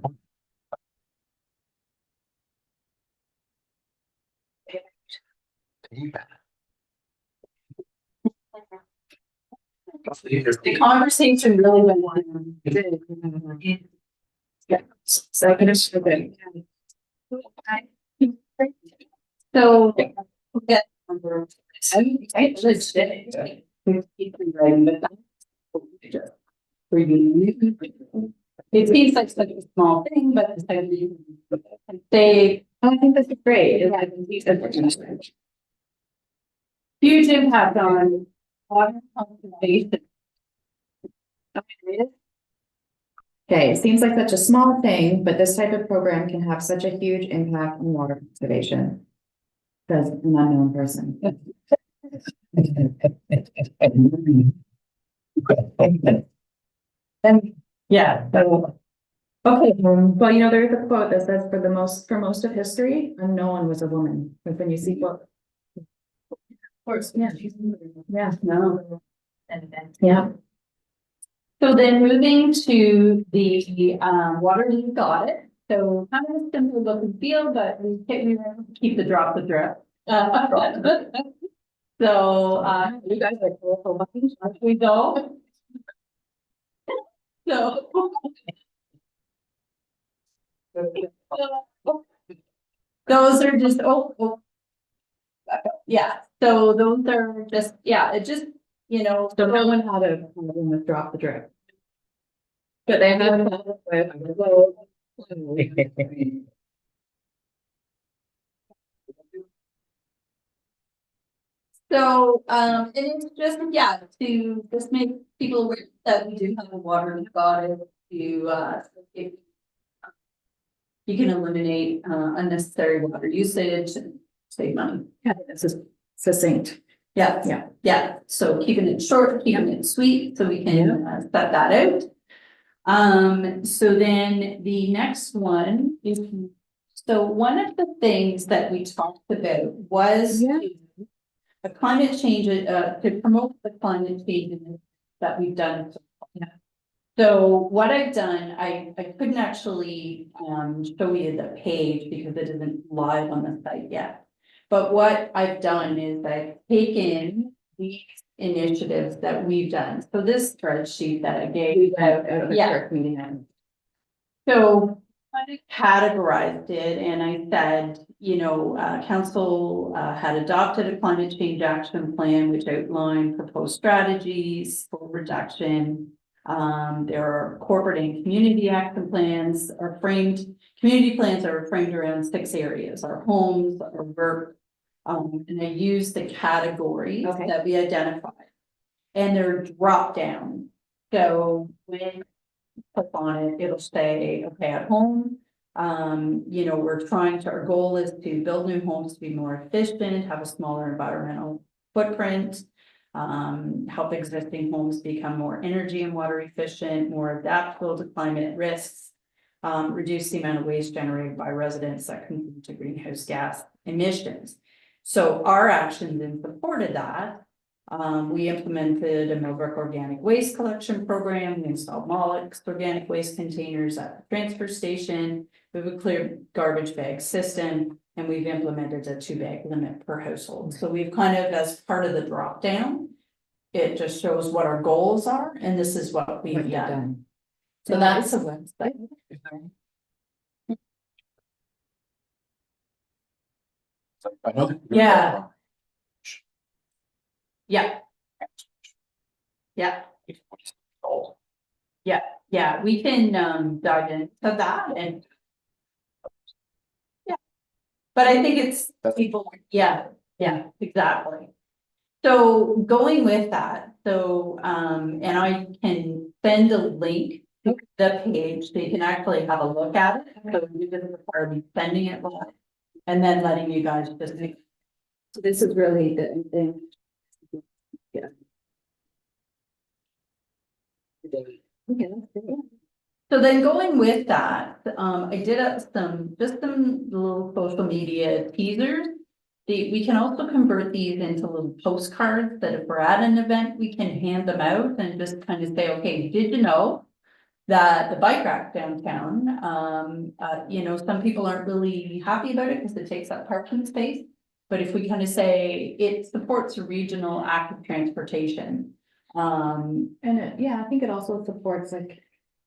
Speaker 4: The conversation really went on. Yeah.
Speaker 2: So it is good.
Speaker 4: So. Get. I should say. It seems like such a small thing, but it's like. They,
Speaker 2: I think this is great.
Speaker 4: huge impact on water conservation.
Speaker 2: Okay, it seems like such a small thing, but this type of program can have such a huge impact on water conservation. Says an unknown person.
Speaker 4: Yeah, so.
Speaker 2: Okay, well, you know, there's a quote that says for most of history, no one was a woman. Like when you see what.
Speaker 4: Of course.
Speaker 2: Yeah. Yeah,
Speaker 4: No.
Speaker 2: yeah.
Speaker 4: So then moving to the water leak audit. So kind of a simple look and feel, but we keep the drop the drip. So you guys are cool for looking, we go. So. Those are just, yeah, so those are just, yeah, it just, you know.
Speaker 2: So no one had a problem with drop the drip. But they had a problem with.
Speaker 4: So, and it's just, yeah, to just make people aware that we do have a water audit to, if. You can eliminate, unnecessary water usage and save money.
Speaker 2: Yeah, this is succinct.
Speaker 4: Yeah. Yeah, so keeping it short, keeping it sweet, so we can set that out. So then the next one is, so one of the things that we talked about was a climate change, to promote the climate change that we've done. So what I've done, I couldn't actually show you the page because it isn't live on the site yet. But what I've done is I've taken these initiatives that we've done. So this spreadsheet that I gave out, so I categorized it and I said, you know, council had adopted a climate change action plan which outlined proposed strategies for reduction. There are corporate and community action plans are framed, community plans are framed around 6 areas, our homes, our work. And I use the categories that we identified. And they're drop down. So when you click on it, it'll say, okay, at home. You know, our goal is to build new homes to be more efficient, have a smaller environmental footprint. Help existing homes become more energy and water efficient, more adaptable to climate risks, reduce the amount of waste generated by residents that contribute to greenhouse gas emissions. So our actions in support of that We implemented a Millbrook organic waste collection program, we installed Mollusk organic waste containers at the transfer station. We have a clear garbage bag system, and we've implemented a 2-bag limit per household. So we've kind of, as part of the drop down, it just shows what our goals are, and this is what
Speaker 2: What
Speaker 4: we've
Speaker 2: you've
Speaker 4: done.
Speaker 2: done.
Speaker 4: So that's a website.
Speaker 5: I know. that-
Speaker 4: Yeah. Yeah, yeah,
Speaker 5: Oh,
Speaker 4: yeah, we can dive into that and. Yeah. But I think it's
Speaker 5: That's-
Speaker 4: people, yeah, exactly. So going with that, and I can send a link to the page, so you can actually have a look at it. So you just require me sending it live and then letting you guys just.
Speaker 2: So this is really the thing. Yeah. Okay, that's great.
Speaker 4: So then going with that, I did up some little social media teasers. We can also convert these into little postcards that if we're at an event, we can hand them out and just kind of say, okay, did you know that the bike rack downtown, some people aren't really happy about it because it takes up parking space. But if we kind of say it supports regional active transportation.
Speaker 2: And I think it also supports like,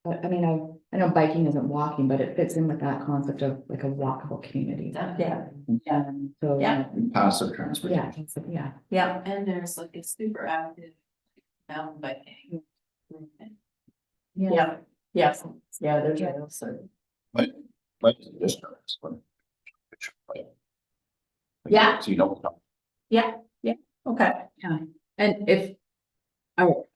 Speaker 2: I mean, I know biking isn't walking, but it fits in with that concept of like a walkable community.
Speaker 4: Yeah.
Speaker 2: So.
Speaker 4: Yeah.
Speaker 5: Passive transportation.
Speaker 4: Yeah,
Speaker 7: And there's like a super active mountain biking.
Speaker 4: yeah, yes, yeah, there's also.
Speaker 5: But it's just this one.
Speaker 4: Yeah.
Speaker 5: So you know. what's up.
Speaker 4: Okay.
Speaker 2: And if, oh,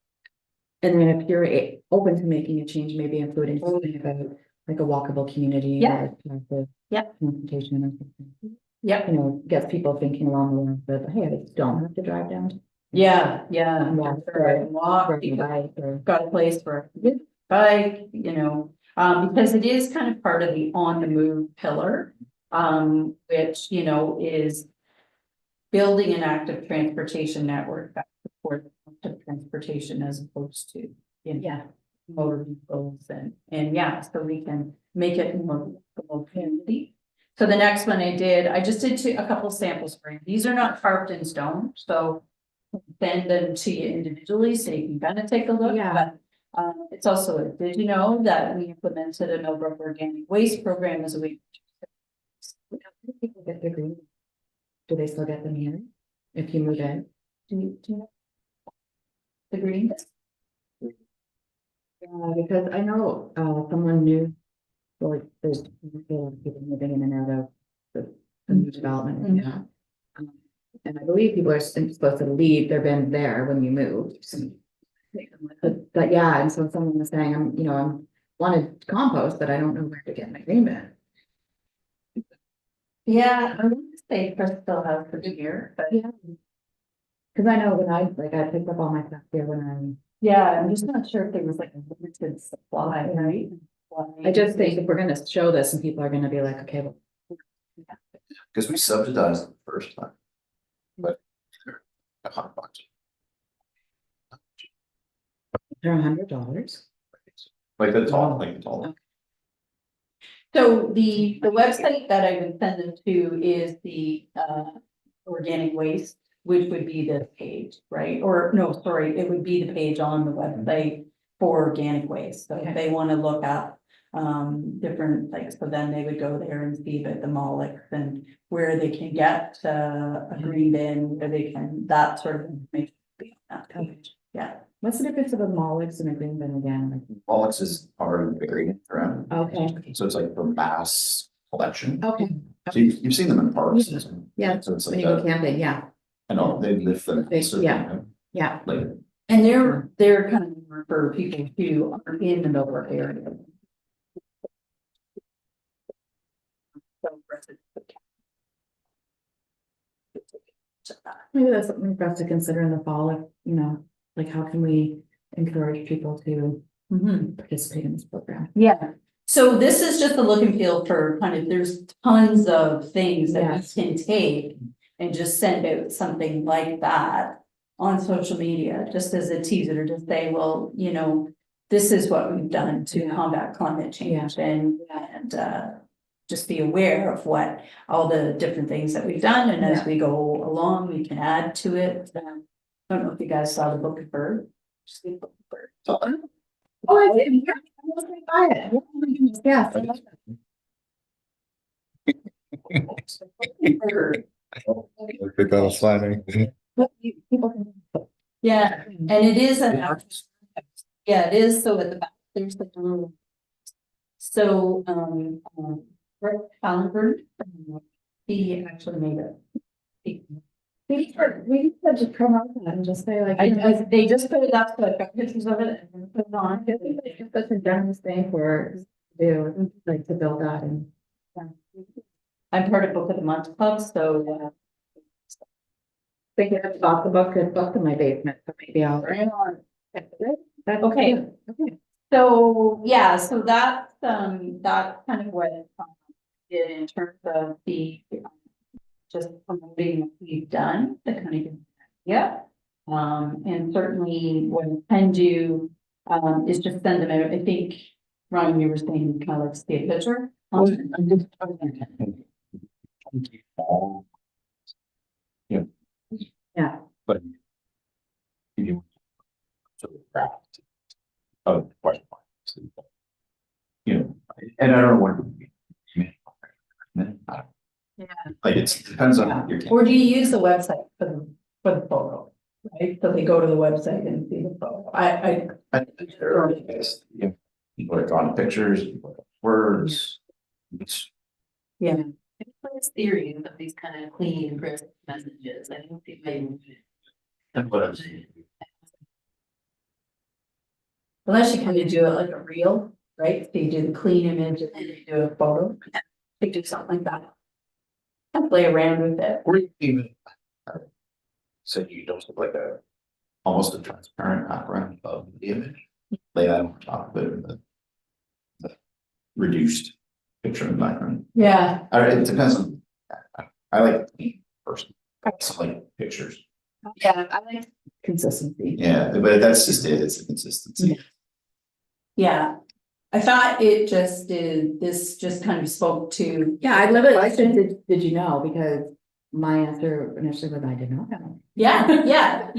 Speaker 2: and then if you're open to making a change, maybe including something about like a walkable community.
Speaker 4: Yeah.
Speaker 2: Or
Speaker 4: Yeah.
Speaker 2: transportation or something.
Speaker 4: Yep.
Speaker 2: You know, gets people thinking along the lines of, hey, I don't have to drive down.
Speaker 4: Yeah.
Speaker 2: Or
Speaker 4: Walk,
Speaker 2: riding a
Speaker 4: people
Speaker 2: bike or.
Speaker 4: got a place for a bike, because it is kind of part of the on the move pillar. Which, is building an active transportation network that supports active transportation as opposed to, motor vehicles so we can make it more walkable community. So the next one I just did a couple samples for you. These are not carved in stone, so send them to you individually so you can kind of take a look.
Speaker 2: Yeah.
Speaker 4: But it's also, did you know that we implemented a Millbrook organic waste program as a way?
Speaker 2: People get their green. Do they still get them here? If you move in?
Speaker 4: Do you know? The green?
Speaker 2: Because I know, someone new, well, there's a lot of people moving in and out of the new development.
Speaker 4: Mhm.
Speaker 2: Yeah. And I believe people are supposed to leave their bin there when you move. But yeah, and so someone was saying, I'm wanted compost, but I don't know where to get my green bin.
Speaker 4: Yeah, I want to say Crystal has for here, but
Speaker 2: Yeah. Cause I know when I picked up all my stuff here when
Speaker 4: yeah, I'm just not sure if there was like a limited supply, right?
Speaker 2: I just think if we're gonna show this and people are gonna be like, okay, well,
Speaker 5: Because we subsidized the first time. But. $100.
Speaker 2: they're $100.
Speaker 5: Like the tall.
Speaker 4: So the website that I would send them to is the organic waste, which would be this page, right? Or no, sorry, it would be the page on the website for organic waste. So if they want to look up different things, so then they would go there and see the Mollusk and where they can get a green bin, where they can, that sort of information be on that page. Yeah.
Speaker 2: What's the difference of a Mollusk and a green bin again?
Speaker 5: Mollusk is already buried around.
Speaker 2: Okay.
Speaker 5: So it's like for mass collection.
Speaker 2: Okay.
Speaker 5: So you've seen them in parks.
Speaker 2: Yeah.
Speaker 5: So it's
Speaker 2: When
Speaker 5: like
Speaker 2: you go
Speaker 5: that.
Speaker 2: camping, yeah,
Speaker 5: I know, they lift them.
Speaker 2: yeah.
Speaker 5: Like,
Speaker 4: And they're kind of more for people who are in the Millbrook area.
Speaker 2: Maybe that's something for us to consider in the fall, if, like how can we encourage people to participate in this program?
Speaker 4: Yeah, so this is just a look and feel for kind of, there's tons of things that
Speaker 2: Yes.
Speaker 4: we can take and just send out something like that. on social media, just as a teaser to say, well, you know, this is what we've done to
Speaker 2: Yeah.
Speaker 4: combat climate change and just be aware of what all the different things that we've done, and as
Speaker 2: Yeah.
Speaker 4: we go along, we can add to it. I don't know if you guys saw the Book of Bird. Just the Book of Bird.
Speaker 2: Oh, I didn't. I was gonna buy it. Oh my goodness, yes. I love
Speaker 4: Bird.
Speaker 1: Pick on a sliding.
Speaker 2: that. People can-
Speaker 4: Yeah, and it is yeah, it is, so at the back, there's like a little. So, Rick Allenberg, he actually made it.
Speaker 2: We need to promote that and just say like.
Speaker 4: They just put it up, so I got pictures of it and put it on.
Speaker 2: I think it's such a generous thing for, do, like to build that and.
Speaker 4: I'm part of Book of the Month Club, so,
Speaker 2: Thinking about the book, it's up in my basement, so maybe I'll. That's
Speaker 4: Okay.
Speaker 2: Okay.
Speaker 4: so, yeah, so that's kind of what did in terms of the just promoting what we've done, the kind of, yeah. And certainly what I can do, is just send them out. I think, Ron, you were saying kind of like see a picture.
Speaker 2: Yeah.
Speaker 5: But. You. So the craft. Of question marks. You know, and I don't know what.
Speaker 4: Yeah.
Speaker 5: Like it depends on your.
Speaker 4: Or do you use the website for the photo, right? So they go to the website and see the photo.
Speaker 5: I think there are, you know, people are on pictures, people are words. It's,
Speaker 4: Yeah.
Speaker 7: It's theory of these kind of clean and crisp messages. I don't think they.
Speaker 5: that's what I'm saying.
Speaker 4: Unless you kind of do it like a reel, right? So you do the clean image and then you do a photo. They do something like that. And play around with it.
Speaker 5: Or even. So you don't look like a, almost a transparent background of the image. Lay that on top of it, and the reduced picture in the background.
Speaker 4: Yeah.
Speaker 5: It depends on, I like the person, I also like pictures.
Speaker 4: Yeah, I like consistency.
Speaker 5: Yeah, but that's just it, it's a consistency.
Speaker 4: Yeah. I thought it just did, this just kind of spoke to.
Speaker 2: Yeah, I love it. I said, did you know? Because my answer initially was, I did not know.
Speaker 4: Yeah.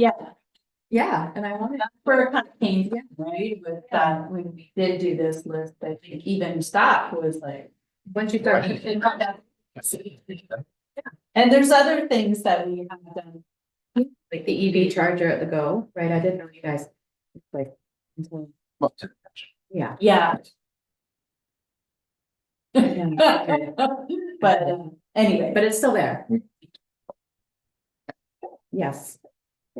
Speaker 2: Yeah, and I wanted.
Speaker 4: That's where it kind of came from, right? With that, when we did do this list, I think even staff was like.
Speaker 2: Once you start.
Speaker 4: And there's other things that we have done.
Speaker 2: Like the EV charger at the Go, right? I didn't know you guys, like, until- yeah.
Speaker 4: Yeah.
Speaker 2: Yeah.
Speaker 4: But anyway,
Speaker 2: But it's still there. Yes.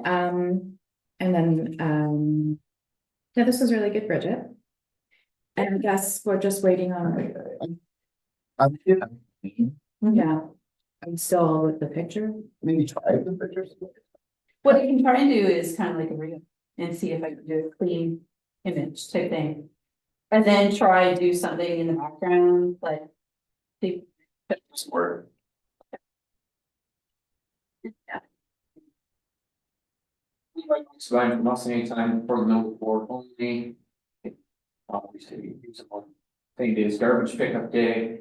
Speaker 2: And then, yeah, this is really good, Bridget. And I guess we're just waiting on, yeah, I'm still with the picture.
Speaker 5: Maybe try the pictures.
Speaker 4: what I can try and do is kind of like a reel and see if I can do a clean image type thing. And then try do something in the background, like. See.
Speaker 5: Or.
Speaker 3: So buying from us anytime for the note board only. Obviously, use it on thing is garbage pickup day,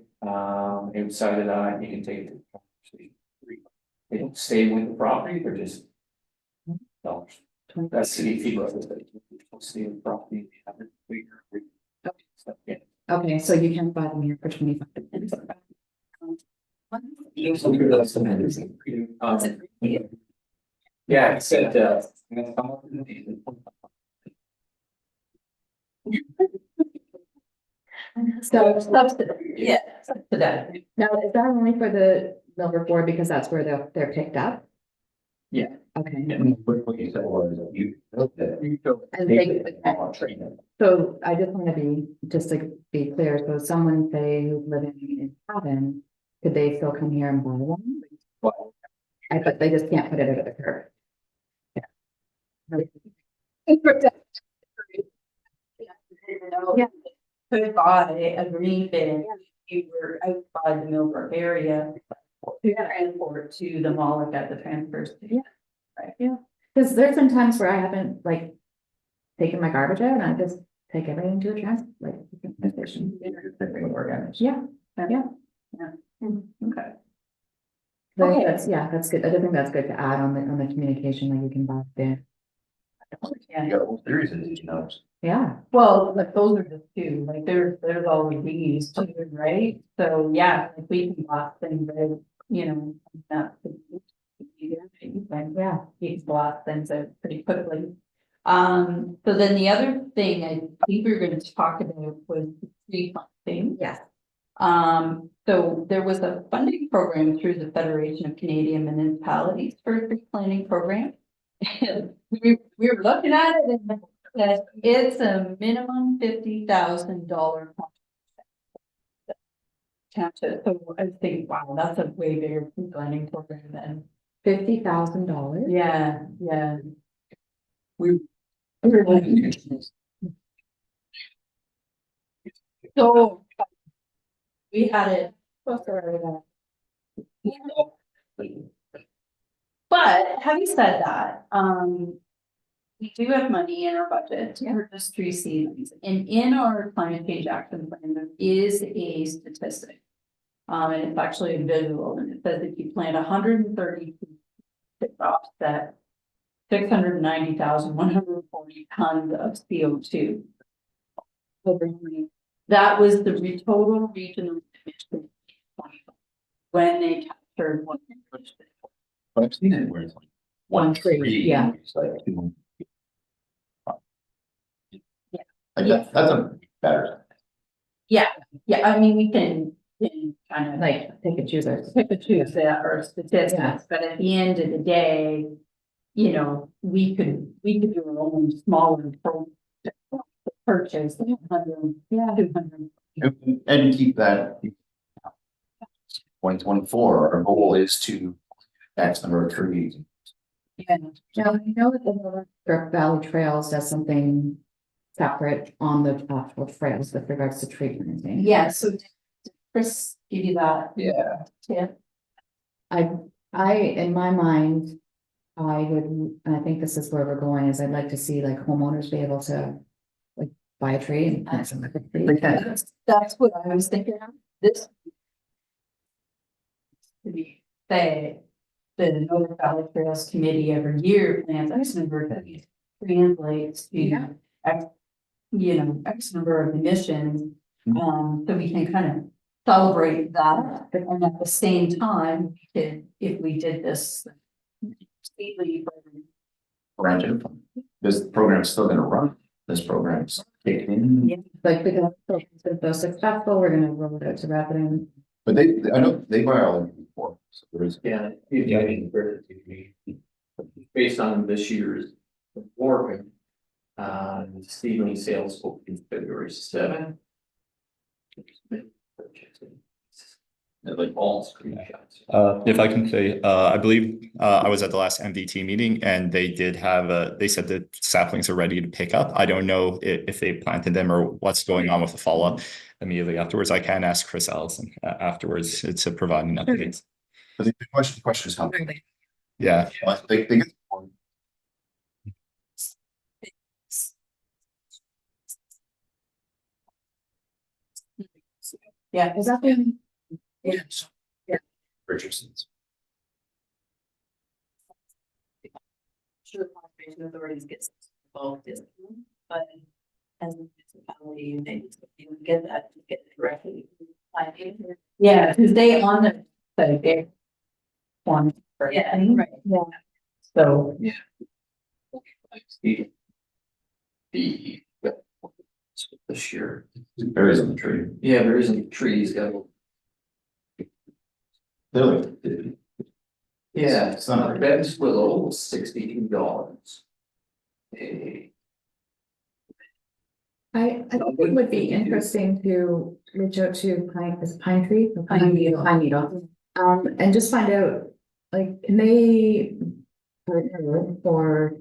Speaker 3: inside of that, you can take. They don't stay with the property, they're just. Dollars. That's city fee, but they don't stay with the property.
Speaker 2: Okay, so you can buy them here for 25.
Speaker 3: Yeah, it said,
Speaker 2: So,
Speaker 4: Yeah, subsidized.
Speaker 2: now is that only for the Milford board because that's where they're picked up?
Speaker 3: Yeah.
Speaker 2: Okay.
Speaker 5: What you said was you.
Speaker 2: And so I just want to be, just to be clear, so someone say who's living in Calvin, could they still come here and buy one? I bet they just can't put it over the curb. Yeah.
Speaker 4: Could buy a green bin, if you were outside the Millbrook area. To transport to the mall at the transfer station.
Speaker 2: Right, yeah. Cause there's been times where I haven't like taken my garbage out and I just take everything to a station. Yeah, yeah.
Speaker 4: Okay.
Speaker 2: But that's, yeah, that's good. I think that's good to add on the communication that you can buy there.
Speaker 5: You got a whole series of these, you know.
Speaker 2: Yeah,
Speaker 4: Well, like those are just two, like there's always these too, right? So, yeah, if we can blast things out, you know, that's.
Speaker 2: yeah.
Speaker 4: You can blast things out pretty quickly. So then the other thing I think we were going to talk about was tree planting.
Speaker 2: Yes.
Speaker 4: So there was a funding program through the Federation of Canadian Municipalities for a tree planting program. And we were looking at it and that it's a minimum $50,000 township. So I think, wow, that's a way bigger tree planting program than.
Speaker 2: $50,000.
Speaker 4: Yeah, yeah.
Speaker 5: We-
Speaker 4: So we had it. But having said that, we do have money in our budget to purchase tree seedlings, and in our climate change action plan, there is a statistic. And it's actually a visual, and it says if you plant 130 to offset 690,140 tons of CO2. That was the total regional emission when they captured one.
Speaker 5: But I've seen it where it's like
Speaker 2: One tree, yeah.
Speaker 5: It's like two.
Speaker 4: Yeah.
Speaker 5: Like that's a better.
Speaker 4: Yeah, I mean, we can kind of
Speaker 2: Like, take a chooser.
Speaker 4: pick and choose that or statistics, but at the end of the day, you know, we could do our own smaller purchase, 100, 200.
Speaker 5: And keep that. 2024, our goal is to X number of trees.
Speaker 2: Yeah, now, you know that the Brook Valley Trails does something separate on the actual trails with regards to tree planting.
Speaker 4: Yeah, so did Chris give you that?
Speaker 5: Yeah.
Speaker 4: Yeah.
Speaker 2: In my mind, I would, and I think this is where we're going, is I'd like to see like homeowners be able to like buy a tree and plant some.
Speaker 4: That's what I was thinking of, this. To be say, the Northern Valley Trails Committee every year plans X number of things, translates to
Speaker 2: Yeah.
Speaker 4: X, you know, X number of emissions. So we can kind of celebrate that, and at the same time, we could, if we did this. Completely.
Speaker 5: Branch it. This program's still gonna run. This program's taken in.
Speaker 4: Yeah.
Speaker 2: Like, because it's been so successful, we're gonna roll it out to residents.
Speaker 5: But I know they buy all of them before, so there is.
Speaker 3: Yeah, I mean, based on this year's warming, seedling sales will be February 7th.
Speaker 5: Like all
Speaker 3: Screenshots.
Speaker 1: If I can say, I believe, I was at the last MDT meeting and they did have they said that saplings are ready to pick up. I don't know if they planted them or what's going on with the follow-up immediately afterwards. I can ask Chris Ellison afterwards to provide an update.
Speaker 5: But the question is how.
Speaker 1: Yeah.
Speaker 5: They get.
Speaker 4: Yeah,
Speaker 2: Is that the?
Speaker 5: Yes.
Speaker 4: Yeah.
Speaker 5: Richardson's.
Speaker 7: Sure, conservation authorities get involved in, but as a municipality, they just get that, get it directly.
Speaker 4: yeah, because they on the, so they're. One.
Speaker 7: Yeah, right.
Speaker 4: Yeah. So.
Speaker 3: This year.
Speaker 5: Berries on the tree.
Speaker 3: Yeah, there isn't trees, go.
Speaker 5: They're like.
Speaker 3: Yeah,
Speaker 5: It's not-
Speaker 3: Ben's Willow was $62. Hey.
Speaker 2: I think it would be interesting to reach out to Pine Tree?
Speaker 4: Pine Needle.
Speaker 2: Pine Needle. And just find out, like, can they partner or,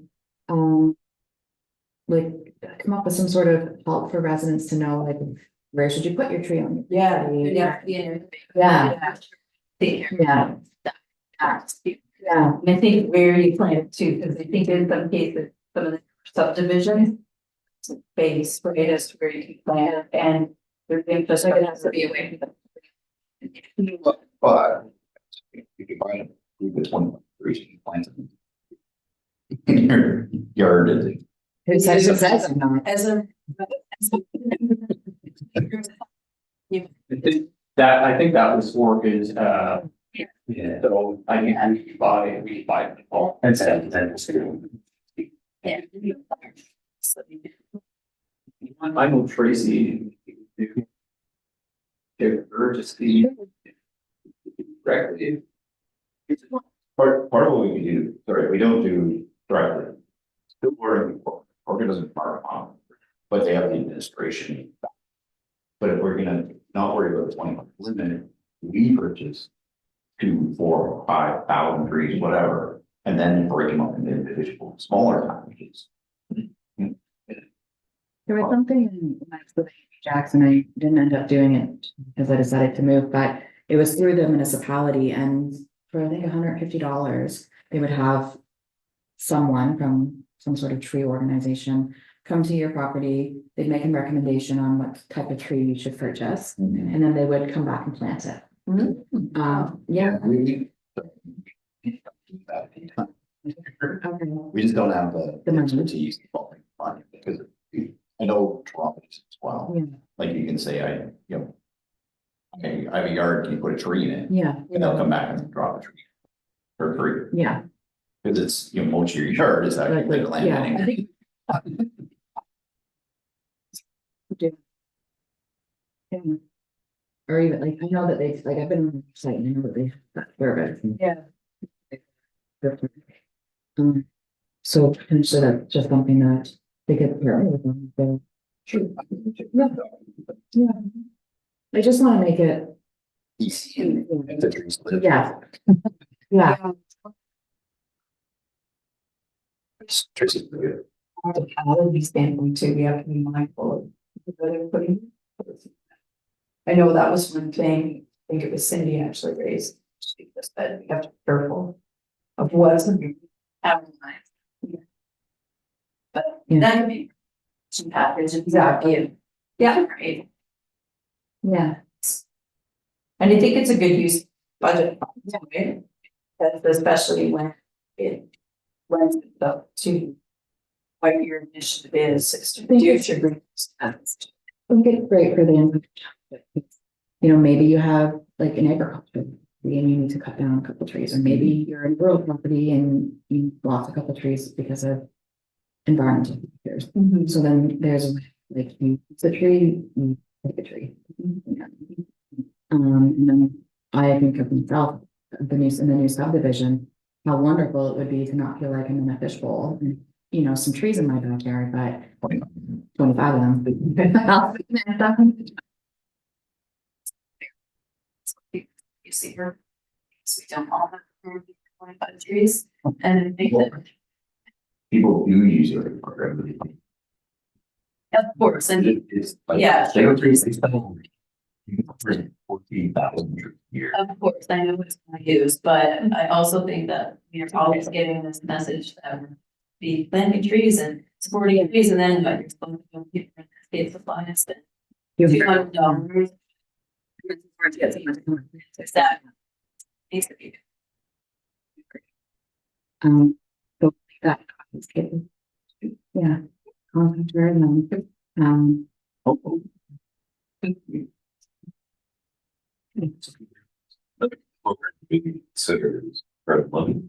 Speaker 2: like, come up with some sort of help for residents to know, like, where should you put your tree on?
Speaker 4: Yeah.
Speaker 2: Yeah.
Speaker 7: Yeah.
Speaker 2: Yeah.
Speaker 7: Yeah.
Speaker 2: Yeah. Yeah,
Speaker 4: And I think where you plant it too, because I think in some cases, some of the subdivisions. It's a base, right, as to where you can plant and there's
Speaker 2: so it
Speaker 4: infrastructure.
Speaker 2: has to be away from the.
Speaker 5: But you can buy a group of 20 trees and plant them in your yard and
Speaker 2: Who says it says I'm not?
Speaker 7: As a.
Speaker 3: That, I think that was for his,
Speaker 5: yeah.
Speaker 3: so I think we buy people.
Speaker 5: And then
Speaker 7: Yeah.
Speaker 3: I know Tracy. If her just the.
Speaker 5: directly. Part of what we do, sorry, we don't do directly. The Oregon doesn't farm on, but they have the administration. But if we're gonna not worry about the 20 limit, we purchase 2, 4, 5,000 trees, whatever, and then break them up into individual smaller packages.
Speaker 2: There was something in Jackson, I didn't end up doing it because I decided to move, but it was through the municipality and for I think $150, they would have someone from some sort of tree organization come to your property, they'd make a recommendation on what type of tree you should purchase, and then they would come back and plant it. Yeah.
Speaker 5: We
Speaker 2: Okay.
Speaker 5: we just don't have the
Speaker 2: The money.
Speaker 5: expertise on it because I know Toronto as well.
Speaker 2: Yeah.
Speaker 5: Like you can say, okay, I have a yard, can you put a tree in it?
Speaker 2: Yeah,
Speaker 5: And they'll come back and drop a tree. For free,
Speaker 2: yeah.
Speaker 5: because it's, most of your yard is actually
Speaker 2: Like,
Speaker 5: the land
Speaker 2: yeah,
Speaker 5: anyway.
Speaker 2: I think. Yeah. Or even like, I know that they, like, I've been on the site and I know that they have that service.
Speaker 4: Yeah.
Speaker 2: So potentially that's just something that they could partner with them, so.
Speaker 5: True.
Speaker 2: Yeah. Yeah. I just wanna make it,
Speaker 5: Easy and the trees live.
Speaker 2: yeah. Yeah,
Speaker 5: Tracy's pretty good.
Speaker 4: From a quality standpoint too, we have to be mindful of what they're putting. I know that was one thing, I think it was Cindy actually raised, this, that we have to be careful of what's advertised. But
Speaker 2: Yeah.
Speaker 4: that could be some package, exactly, yeah, right,
Speaker 2: yeah,
Speaker 4: and I think it's a good use of budget, right? Because especially when it lends itself to what your initiative is to reduce your greenhouse gas.
Speaker 2: I think it's great for the environment. Maybe you have like an agriculture and you need to cut down a couple trees, or maybe you're in rural property and you lost a couple trees because of environmental factors. So then there's like, it's a tree, you take a tree. And then I think of myself, in the new subdivision, how wonderful it would be to not feel like I'm in a fishbowl and, some trees in my backyard, but 25 of them.
Speaker 7: You see her. So we don't all have 25 trees, and I think that,
Speaker 5: People do use it for everything.
Speaker 7: of course, and
Speaker 5: It's like.
Speaker 7: Yeah.
Speaker 5: They don't trees, they spend. 14,000 trees a year.
Speaker 7: of course, I know it's not used, but I also think that we are always getting this message that we're be planting trees and supporting trees, and then but you're supposed to go get for state supplies and $200. That needs to be.
Speaker 2: So that is getting, yeah. Concentrate and
Speaker 6: Consider as part of money.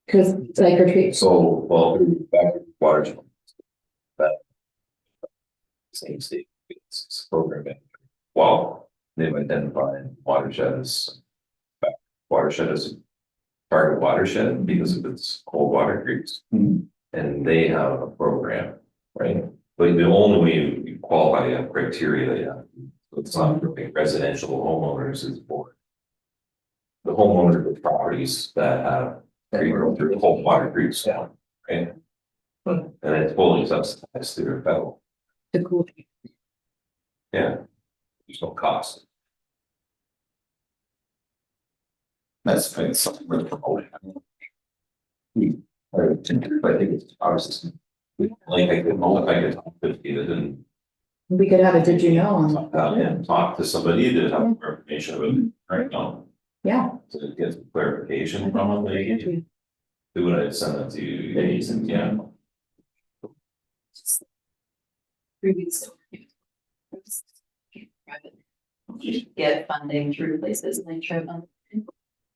Speaker 2: because it's like retreat.
Speaker 6: So, well, back to water. That. Same state, it's a program. Well, they've identified watershed as. Watershed as. Target watershed because of its cold water creeks. And they have a program, right? But the only way you qualify, you have criteria, yeah. So it's not for residential homeowners, it's for. The homeowners with properties that have through cold water creeks down, right? And it's fully subsidized through a federal,
Speaker 2: The cool.
Speaker 6: yeah. There's no cost.
Speaker 5: That's something worth promoting. I think it's our system. Like I could know if I could talk to it and
Speaker 2: We could have a did you know on.
Speaker 6: talk to somebody to have more information about it right now.
Speaker 2: Yeah.
Speaker 6: To get some clarification from them, maybe. Who would I send it to? Denise and yeah.
Speaker 7: Previous. You should get funding through places like Trevor.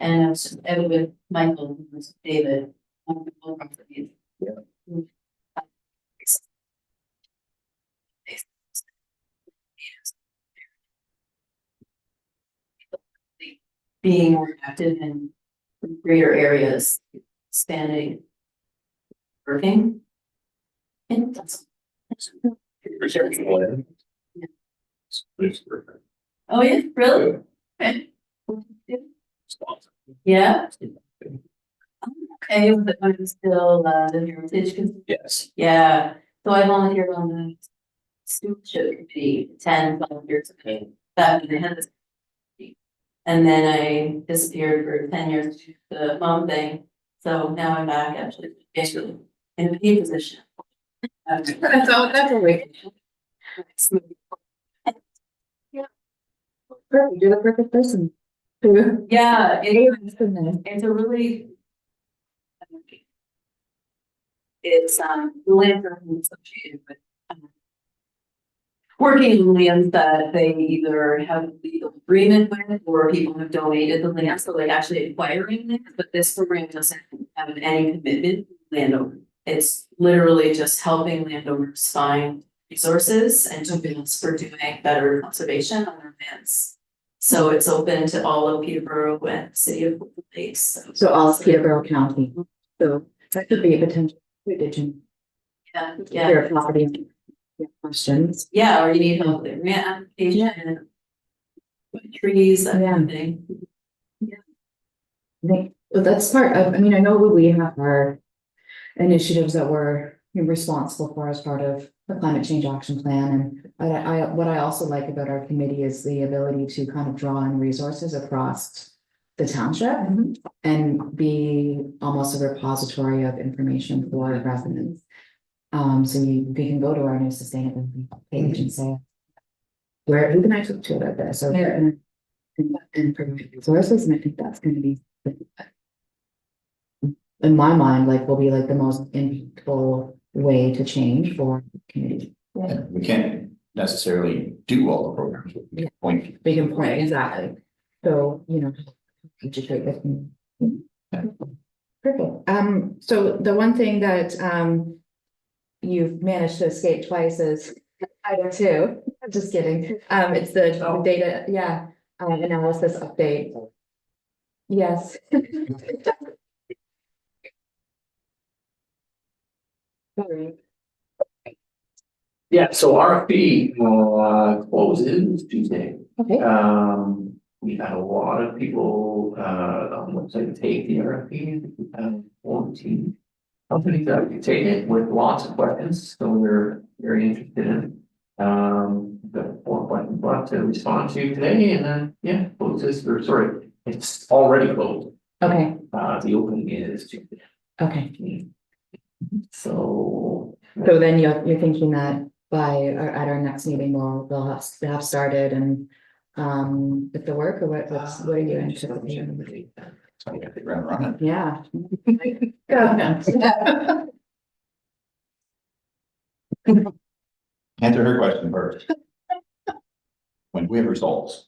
Speaker 7: And I was with Michael, and David. On the properties.
Speaker 3: Yeah.
Speaker 7: Being more active in greater areas, expanding. Working. And that's. Oh, yeah, really? Okay. Yeah. Okay, with it, I'm still the heritage.
Speaker 3: Yes.
Speaker 7: Yeah, so I volunteered on the stewardship committee 10 years ago. Back when they had this. And then I disappeared for 10 years to the mom thing. So now I'm back actually in a key position.
Speaker 2: That's a way. Perfect, you're the perfect person.
Speaker 7: Yeah,
Speaker 2: It's
Speaker 7: it's a really. It's land associated with. Working in lands that they either have a legal agreement with or people have donated the land, so like actually acquiring it, but this program doesn't have any commitment to landowner. It's literally just helping landowners find resources and tools for doing better conservation on their lands. So it's open to all of Peterborough and the city of Golden Lakes.
Speaker 2: So all of Peterborough County, so that could be a potential religion.
Speaker 7: Yeah,
Speaker 2: Your property. Questions.
Speaker 7: yeah, or you need help with grant application. Trees, that kind of thing.
Speaker 2: Well, that's part of, I mean, I know we have our initiatives that we're responsible for as part of the climate change action plan. And what I also like about our committee is the ability to kind of draw in resources across the township and be almost a repository of information for residents. So we can go to our new sustainability page and say, who can I talk to about this? So and provide resources, and I think that's going to be, in my mind, like will be like the most impactful way to change for the community.
Speaker 5: And we can't necessarily do all the programs. We can point.
Speaker 2: Big and point, exactly. So, educate with me. Perfect. So the one thing that you've managed to escape twice is item 2. I'm just kidding. It's the data, analysis update. Yes. Sorry.
Speaker 3: Yeah, so RFP closes Tuesday.
Speaker 2: Okay.
Speaker 3: We've had a lot of people on the website take the RFP. We've had 14 companies that have taken it with lots of questions, so we're very interested in it. The 4 questions left to respond to today, and then closes, or sorry, it's already closed.
Speaker 2: Okay.
Speaker 3: The opening is Tuesday.
Speaker 2: Okay.
Speaker 3: So
Speaker 2: then you're thinking that at our next meeting we'll have started and with the work, or what are you anticipating?
Speaker 5: So you have to run running.
Speaker 2: Yeah.
Speaker 5: Answer her question first. When we have results.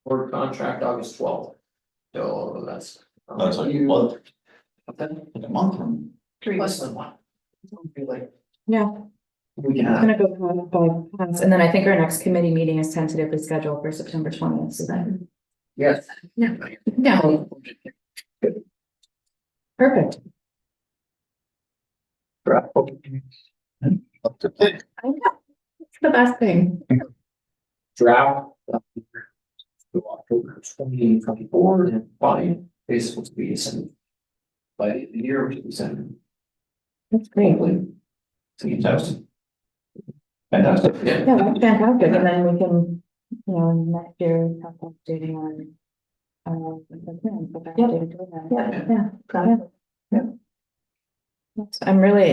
Speaker 3: Board contract August 12th. So that's
Speaker 5: That's like a month. Like a month from.
Speaker 3: less than one.
Speaker 2: Yeah.
Speaker 3: We can
Speaker 2: I'm
Speaker 3: have,
Speaker 2: gonna go pass, and then I think our next committee meeting is tentatively scheduled for September 20th, so then.
Speaker 3: yes.
Speaker 2: Yeah. Perfect.
Speaker 5: Up to date.
Speaker 2: I know. It's the best thing.
Speaker 3: Draft. To October 2024 and by is supposed to be sent. By the year, we should be sending.
Speaker 2: That's great.
Speaker 3: So you tested.
Speaker 5: Fantastic.
Speaker 3: Yeah.
Speaker 2: Yeah, that's fantastic, and then we can, you know, next year, have updating on. The plans, but I
Speaker 4: Yeah.
Speaker 2: did do that.
Speaker 4: Yeah.
Speaker 2: Yeah. I'm really,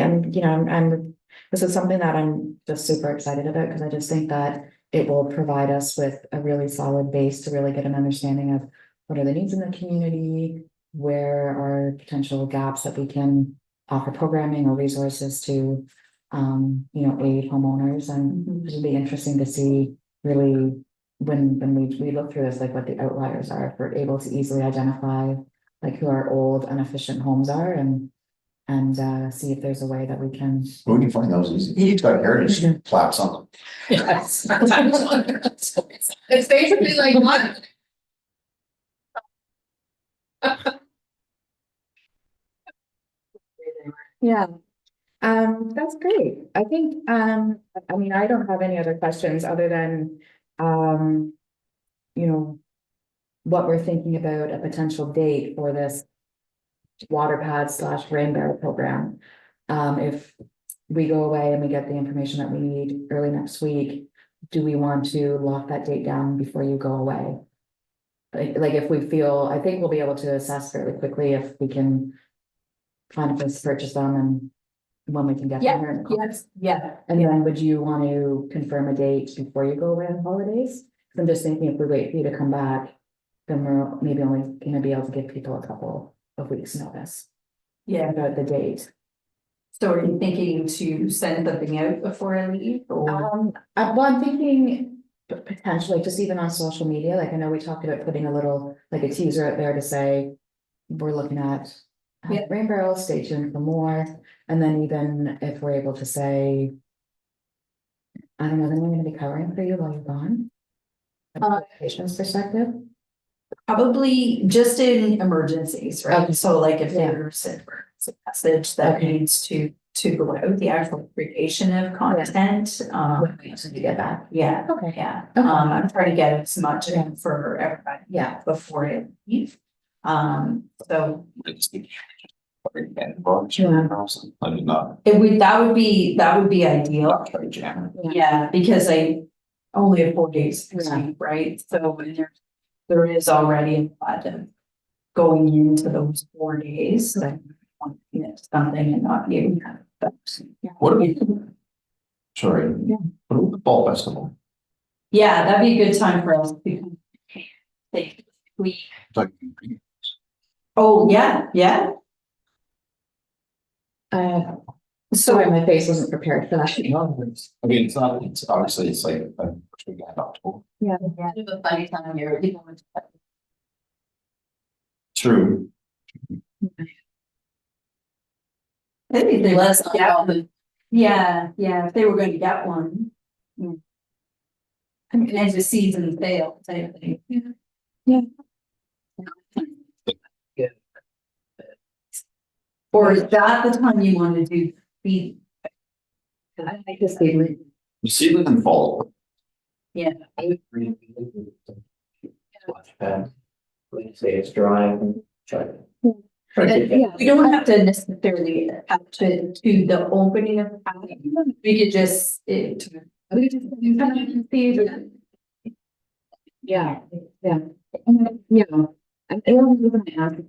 Speaker 2: this is something that I'm just super excited about, because I just think that it will provide us with a really solid base to really get an understanding of what are the needs in the community, where are potential gaps that we can offer programming or resources to, aid homeowners, and it'll be interesting to see really when we look through this, like what the outliers are, if we're able to easily identify like who our old inefficient homes are, and see if there's a way that we can.
Speaker 5: We can find those easy. Each got heritage plaques on them.
Speaker 2: Yes.
Speaker 8: It's basically like what?
Speaker 2: Yeah, that's great. I think, I mean, I don't have any other questions other than, what we're thinking about a potential date for this water pad / rain barrel program. If we go away and we get the information that we need early next week, do we want to lock that date down before you go away? Like if we feel, I think we'll be able to assess fairly quickly if we can find a place to purchase them and when we can get them here.
Speaker 4: Yes, yeah.
Speaker 2: And then would you want to confirm a date before you go away on holidays? 'Cause I'm just thinking if we wait for you to come back, then we're maybe only gonna be able to give people a couple of weeks' notice
Speaker 4: Yeah,
Speaker 2: about the date.
Speaker 4: so are you thinking to send something out before I leave, or?
Speaker 2: I'm thinking potentially just even on social media, like I know we talked about putting a little, like a teaser out there to say, we're looking at
Speaker 4: Yeah.
Speaker 2: rain barrels, stay tuned for more. And then even if we're able to say, I don't know, then we're gonna be covering for you while you're gone. From a patient's perspective.
Speaker 4: Probably just in emergencies, right?
Speaker 2: Okay.
Speaker 4: So like if
Speaker 2: Yeah.
Speaker 4: there's a message that
Speaker 2: Okay.
Speaker 4: needs to go out, the actual creation of content,
Speaker 2: When we actually get back.
Speaker 4: yeah,
Speaker 2: Okay.
Speaker 4: yeah.
Speaker 2: Okay.
Speaker 4: I'm trying to get as much
Speaker 2: Yeah.
Speaker 4: in for everybody
Speaker 2: Yeah.
Speaker 4: before I leave. So
Speaker 5: I did not.
Speaker 4: that would be ideal.
Speaker 5: Try to jam it.
Speaker 4: Yeah, because I only have 4 days next
Speaker 2: Yeah.
Speaker 4: week, right? So when there is already a lot of going into those 4 days, so I want to commit to something and not be able to.
Speaker 5: What do we? Sorry.
Speaker 2: Yeah.
Speaker 5: What about the fall festival?
Speaker 4: Yeah, that'd be a good time for us to take we.
Speaker 5: Like,
Speaker 4: Oh, yeah.
Speaker 2: Sorry, my face wasn't prepared for that.
Speaker 5: I mean, it's not, it's obviously, it's like, we got October.
Speaker 2: Yeah.
Speaker 7: Kind of a funny time of year, people would.
Speaker 5: True.
Speaker 4: Maybe they
Speaker 7: Less
Speaker 4: let us
Speaker 7: on.
Speaker 4: Yeah, if they were going to get one. And as the season failed, type thing.
Speaker 2: Yeah.
Speaker 4: Or is that the time you want to do feed?
Speaker 2: I like this feeling.
Speaker 5: You see it in fall.
Speaker 4: Yeah.
Speaker 3: Say it's dry and try to. Try to get
Speaker 2: Yeah.
Speaker 4: We don't have to necessarily have to the opening of. We could just.
Speaker 2: We just see the. Yeah. And then, and the only reason I asked is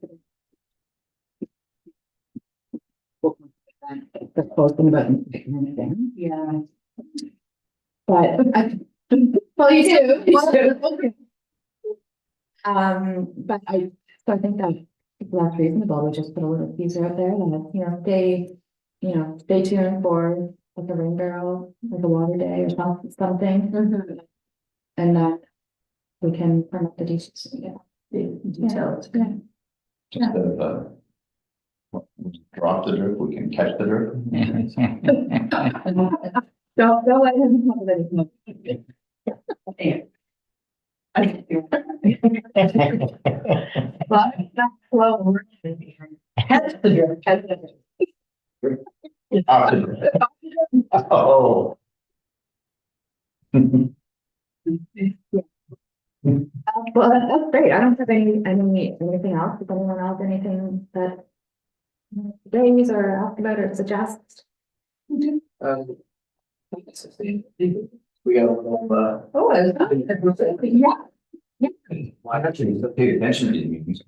Speaker 2: the posting about anything.
Speaker 4: Yeah.
Speaker 2: But I. Well, you do. But so I think that that's reasonable. We just put a little teaser out there and, stay tuned for like a rain barrel, like a water day or something. And that we can firm up the details.
Speaker 4: Details.
Speaker 2: Yeah.
Speaker 5: Just drop the drip, we can catch the drip.
Speaker 2: Don't let him have anything. But that's slow.
Speaker 4: Catch the drip.
Speaker 5: Oh.
Speaker 2: Well, that's great. I don't have anything else. Does anyone else have anything that raise or ask about or suggest?
Speaker 3: We got a little,
Speaker 8: Oh, I was. Yeah.
Speaker 5: Well, I actually paid attention to the meetings.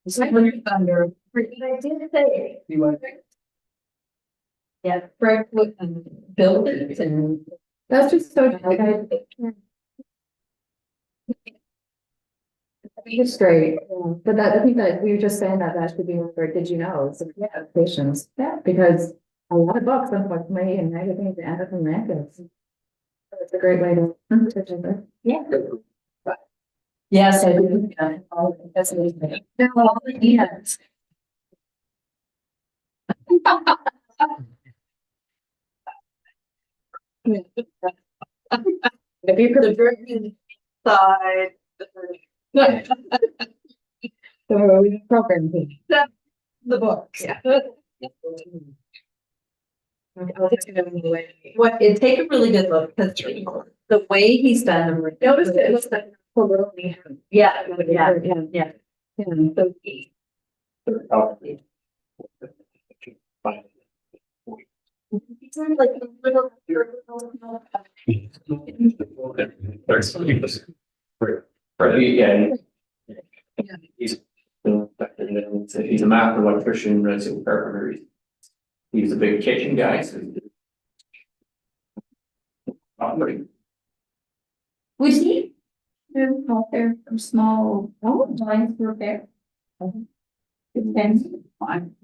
Speaker 8: It's like when you're thunder. I did say.
Speaker 3: you want,
Speaker 8: Yeah, brick and buildings and.
Speaker 2: That's just so, like, I think it's great, but that, I think that we were just saying that that should be for, did you know, so, yeah, patients, yeah, because a lot of books, unfortunately, and magazines end up in landfills. So it's a great way to do it.
Speaker 8: Yeah.
Speaker 7: Yes, I do. Yeah, that's amazing.
Speaker 8: Yes.
Speaker 2: If you could,
Speaker 7: Virgin side.
Speaker 2: the program page.
Speaker 7: The books.
Speaker 8: Yeah.
Speaker 2: I'll take it away.
Speaker 7: What, it take a really good look, because the way he's done them.
Speaker 2: Notice it looks like a little.
Speaker 7: Yeah,
Speaker 2: Yeah.
Speaker 7: yeah.
Speaker 2: So,
Speaker 7: It's sort of like a little.
Speaker 3: yeah. He's, he's a master electrician, resident carpenter. He's a big kitchen guy, so. Operating.
Speaker 8: Was he? Out there from small, lines were there. It's been fine.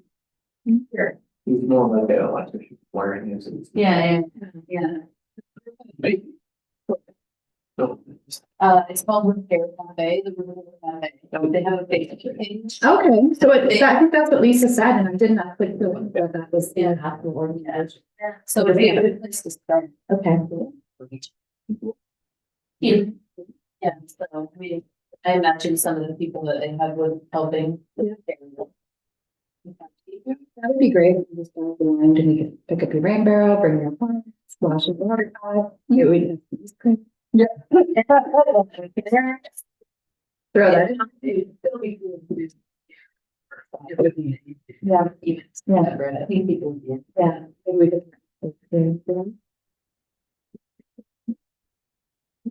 Speaker 8: Sure.
Speaker 3: He's more like an electrician, wiring his.
Speaker 7: Yeah.
Speaker 3: So,
Speaker 7: It's called Repair Cafe, the Repair Cafe. So they have a Facebook page.
Speaker 2: okay, so I think that's what Lisa said, and I did not click through it, but that was the half the word.
Speaker 7: So it'd be a good place to start.
Speaker 2: Okay.
Speaker 7: Yeah, so I mean, I imagine some of the people that they have with helping.
Speaker 2: That would be great if you just go around and you could pick up your rain barrel, bring your plant, splash in the water pot. It would. Yeah. Throw that in. Yeah.
Speaker 7: I think people would be.
Speaker 2: Yeah. Maybe we could.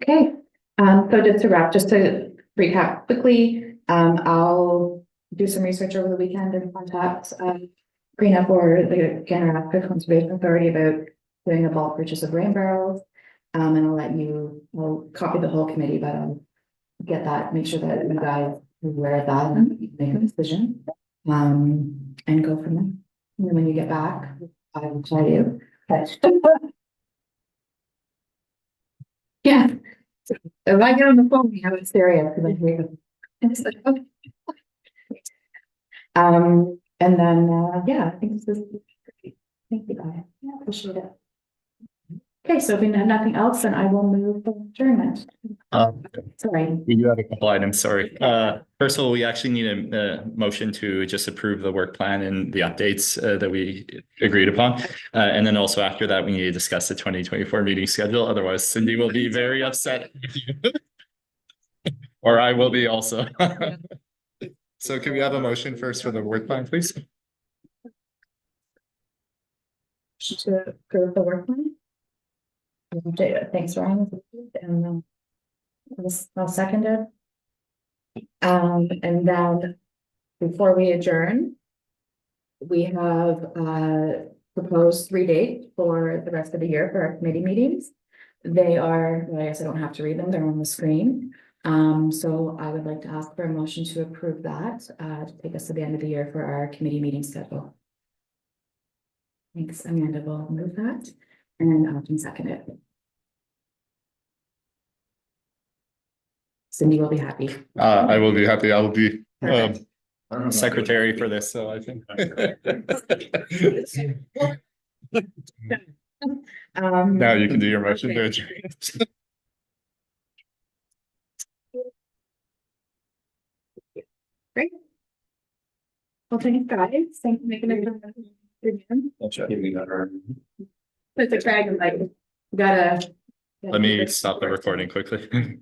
Speaker 2: Okay, so just to wrap, just to recap quickly, I'll do some research over the weekend and contact Green Up or the Canada Conservation Authority about doing a bulk purchase of rain barrels. And I'll copy the whole committee, but I'll get that, make sure that you guys are aware of that and make a decision. And go from there. And then when you get back, I will tell you. Yeah. If I get on the phone, you know it's serious, because I hear them. It's like, okay. And then, yeah, I think this is great. Thank you, guys. Yeah, appreciate it. Okay, so if we have nothing else, then I will move the adjournment. Sorry.
Speaker 1: We do have a couple items, sorry. First of all, we actually need a motion to just approve the work plan and the updates that we agreed upon. And then also after that, we need to discuss the 2024 meeting schedule. Otherwise, Cindy will be very upset. Or I will be also. So can we have a motion first for the work plan, please?
Speaker 2: To approve the work plan. Thanks, Ryan. And I'll second it. And then before we adjourn, we have proposed 3 dates for the rest of the year for our committee meetings. They are, I guess I don't have to read them, they're on the screen. So I would like to ask for a motion to approve that to take us to the end of the year for our committee meeting schedule. Thanks, Amanda will move that and I can second it. Cindy will be happy.
Speaker 1: I will be happy. I will be
Speaker 2: Perfect.
Speaker 1: secretary for this, so I think. Now you can do your motion.
Speaker 2: Okay. Great. Well, thanks, guys. Thanks for making it. It's a dragon, like, gotta.
Speaker 1: Let me stop the recording quickly.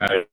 Speaker 1: I